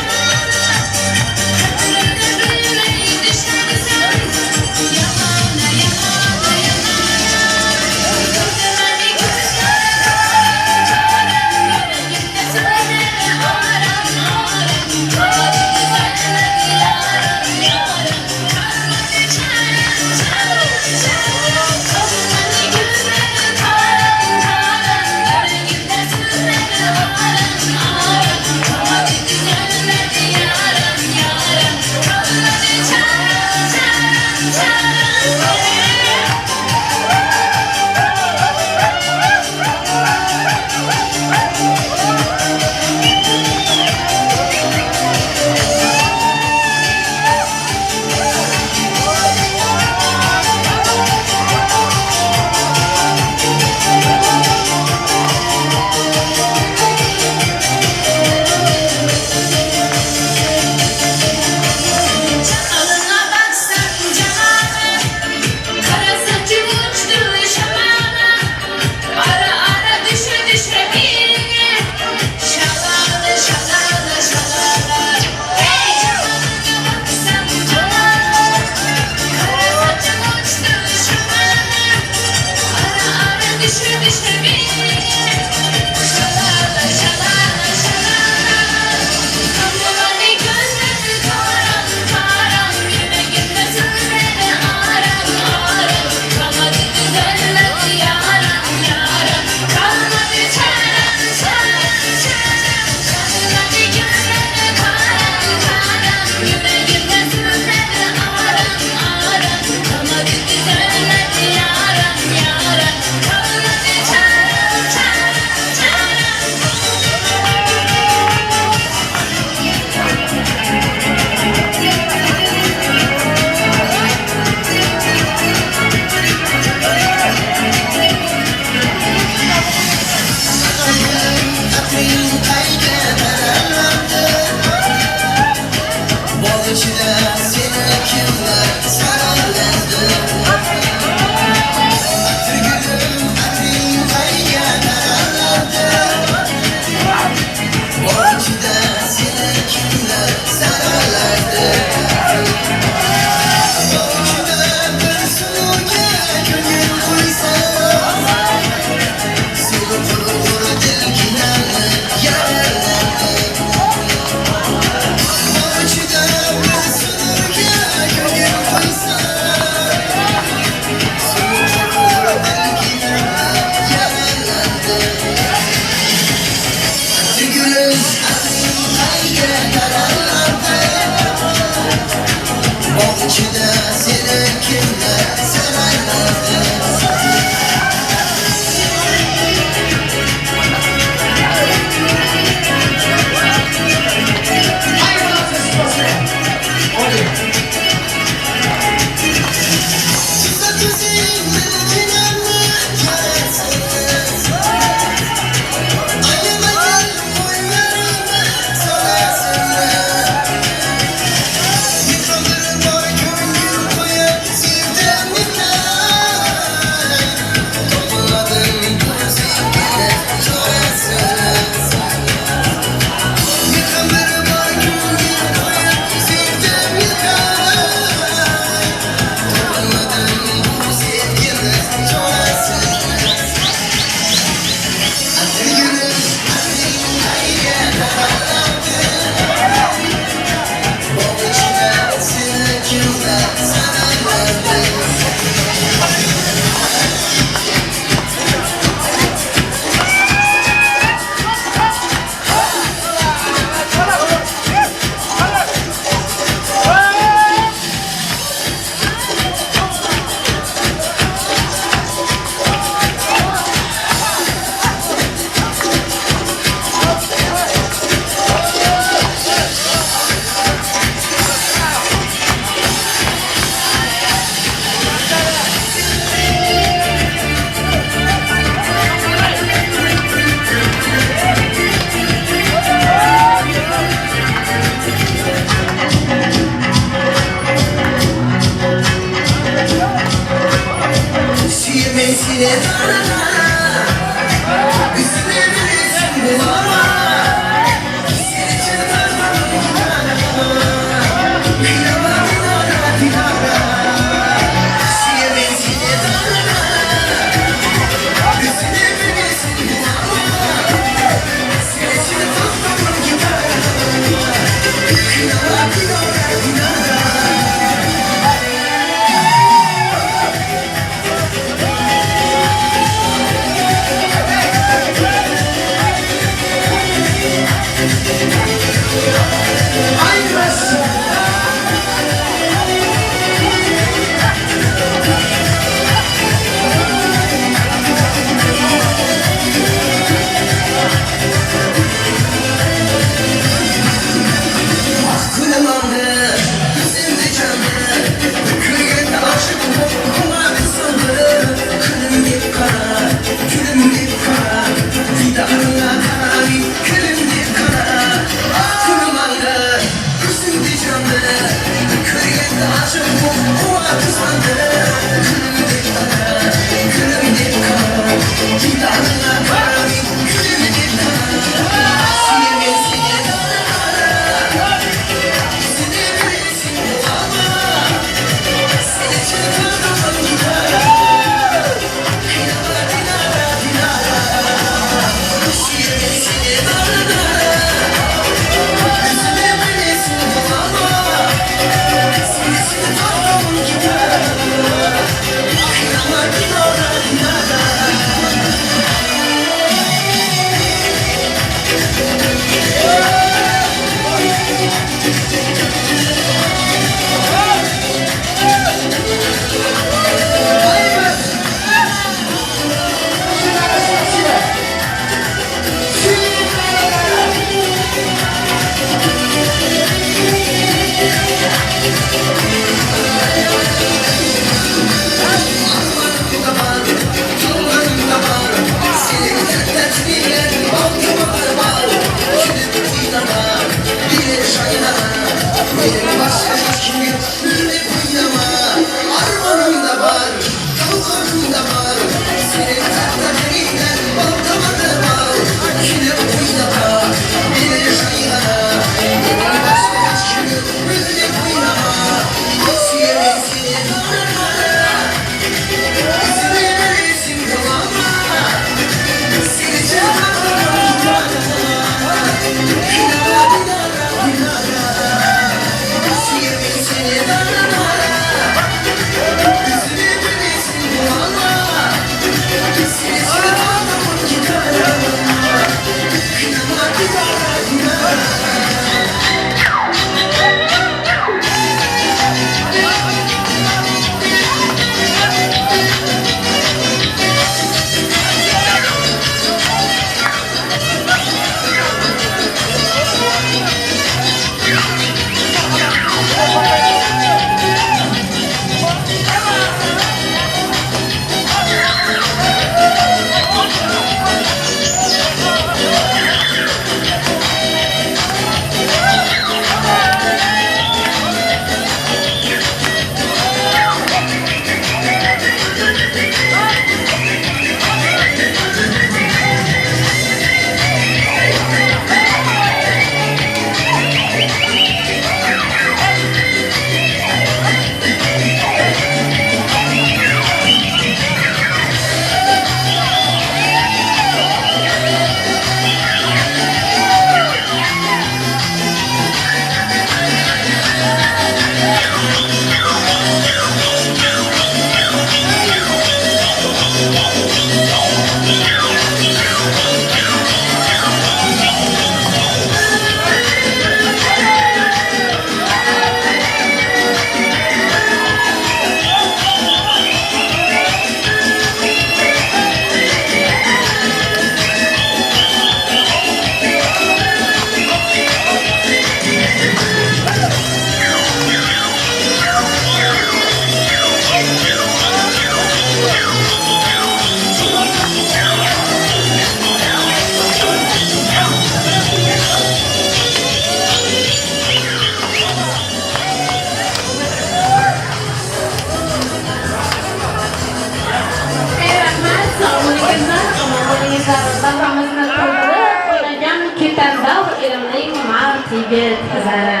yigit qizlari.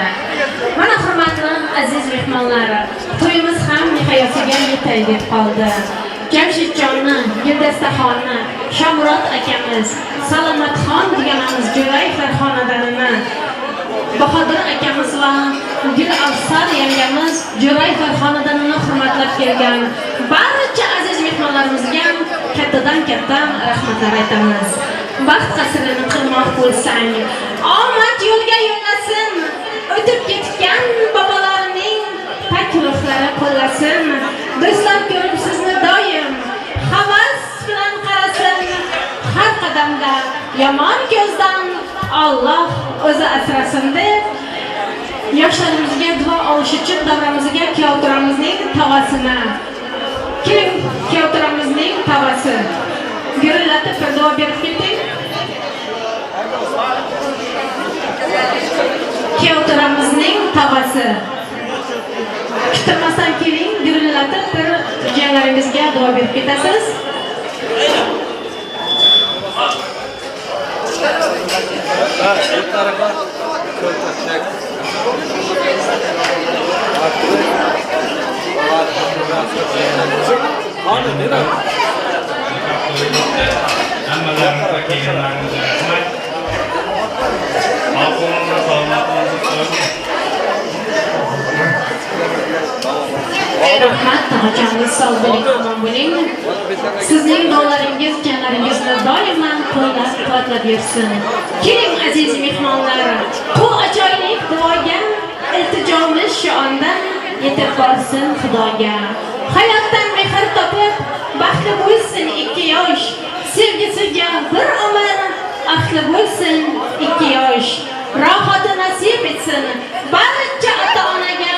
Mana hurmatli aziz mehmonlar, to'yimiz ham nihoyasiga yetay deb qoldi. Jamshidjonni, Guldastaxonni, Shamurod akamiz, Salomatxon deganamiz Jo'rayevlar xonadonini, Bahodir akamiz va Gul Afsar yangamiz Jo'rayevlar xonadonini hurmatlab kelgan barcha aziz mehmonlarimizga kattadan katta rahmatlar aytamiz. Baxt qasrini qilmoq bo'lsang, omad yo'lga yo'llasin. O'tib ketgan bobolarining pak ruhlari qo'llasin. Do'stlar ko'rib sizni doim havas bilan qarasin. Har qadamda yomon ko'zdan Alloh o'zi asrasin deb yoshlarimizga duo olish uchun davramizga kuyovtiramizning tavasini, keling kuyovtiramizning tavasi gurillatib bir duo berib keting. Kuyovtiramizning tavasi kutilmasdan keling, gurillatib bir jiyanlaringizga duo berib ketasiz. Rahmat, tog'ajongiz sog' bo'ling, omon bo'ling. Sizning duolaringiz, janlaringizni doimo qo'llab-quvvatlab yursin. Keling aziz mehmonlar, bu ajoyib duoga iltijomiz shu onda yetib borsin Xudoga. Hayotdan mehr topib, baxtli bo'lsin ikki yosh, sevgisiga bir umr ahli bo'lsin ikki yosh. Rohati nasib etsin barcha ota-onaga,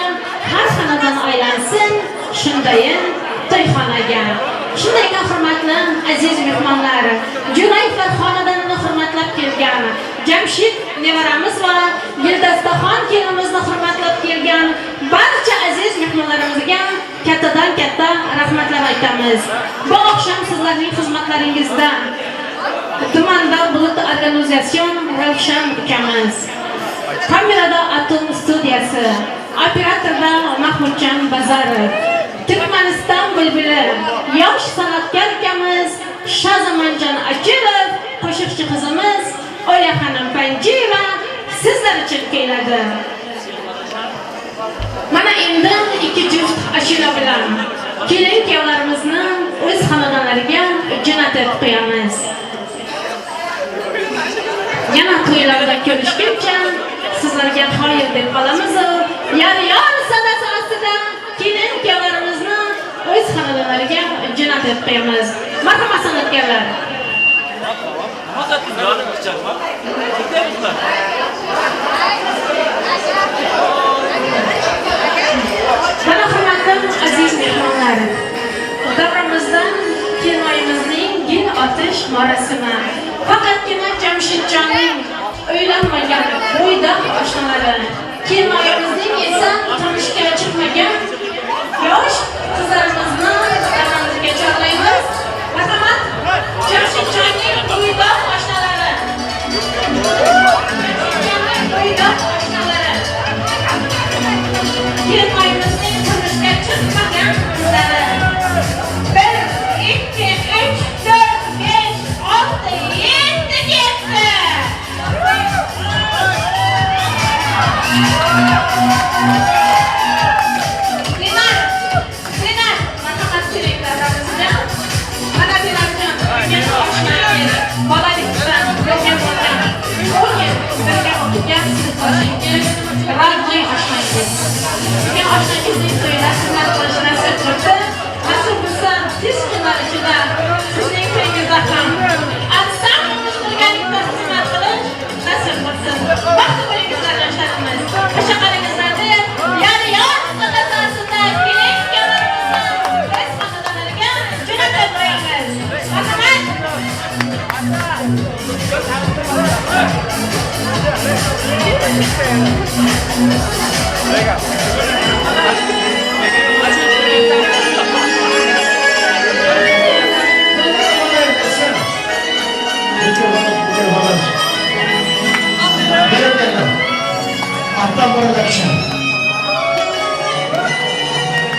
har xonadon aylansin shundayin to'yxonaga. Shundayga hurmatli aziz mehmonlar, Jo'rayevlar xonadonini hurmatlab kelgan Jamshid nevaramiz va Guldastaxon kelinimizni hurmatlab kelgan barcha aziz mehmonlarimizga kattadan katta rahmatlar aytamiz. Bu oqshom sizlarning xizmatlaringizda tumanda Bulut organizatsion Ravshan ukamiz, kamerada Atom studiyasi, operatorda Mahmudjon Bazarov, Turkmaniston bulbuli yosh san'atkor ukamiz Shazamonjon Akilov, qo'shiqchi qizimiz Oyaxonim Panjiyeva sizlar uchun keladi. Mana endi ikki juft ashula bilan kelin-kuyovlarimizni o'z xonadonlariga jo'natib qo'yamiz. Yana to'ylarda ko'rishguncha sizlarga xoyir deb qolamiz. Yar-yor sadasi ostida kelin-kuyovlarimizni o'z xonadonlariga jo'natib qo'yamiz. Marhamat san'atkorlar. Mana hurmatli aziz mehmonlar, davramizdan kelinoyimizning gul otish marosimi faqatgina Jamshidjonning uylanmagan bo'ydoq oshnalari, kelinoyimizning esa turmushga chiqmagan yosh qizlarimizni davramizga chorlaymiz. Marhamat, Jamshidjonning bo'ydoq oshnalari, bo'ydoq oshnalari, kelinoyimizning turmushga chiqmagan qizlari. 1, 2, 3, 4, 5, 6, 7 ketdi. Dinar, marhamat keringlar aramizda. Mana Dinarjon, men oshnangiz, bolalikdan birga bo'lgan, 10 yil birga o'tgan siz oshnangiz, raddiy oshnangiz. Bugun oshnangizning to'yida xizmat qilish nasib bo'ldi. Nasib bo'lsa, tez kunlar ichida sizning to'yingizda ham aksar mushkulgalikda xizmat qilish nasib bo'lsin. Baxtli bo'lingizlar yoshlarimiz. O'sha qarangizlarda yar-yor sadasi ostida kelin-kuyovlarimizni o'z xonadonlariga jo'natib qo'yamiz. Marhamat.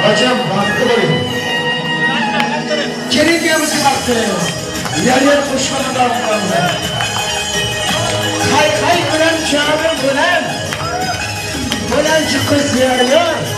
Bacım baktı boyun. Keringemizi baktı. Yer kuşmanı dağıldı. Kay kay gülen çağırır gülen. Gülen çıkız yer yer.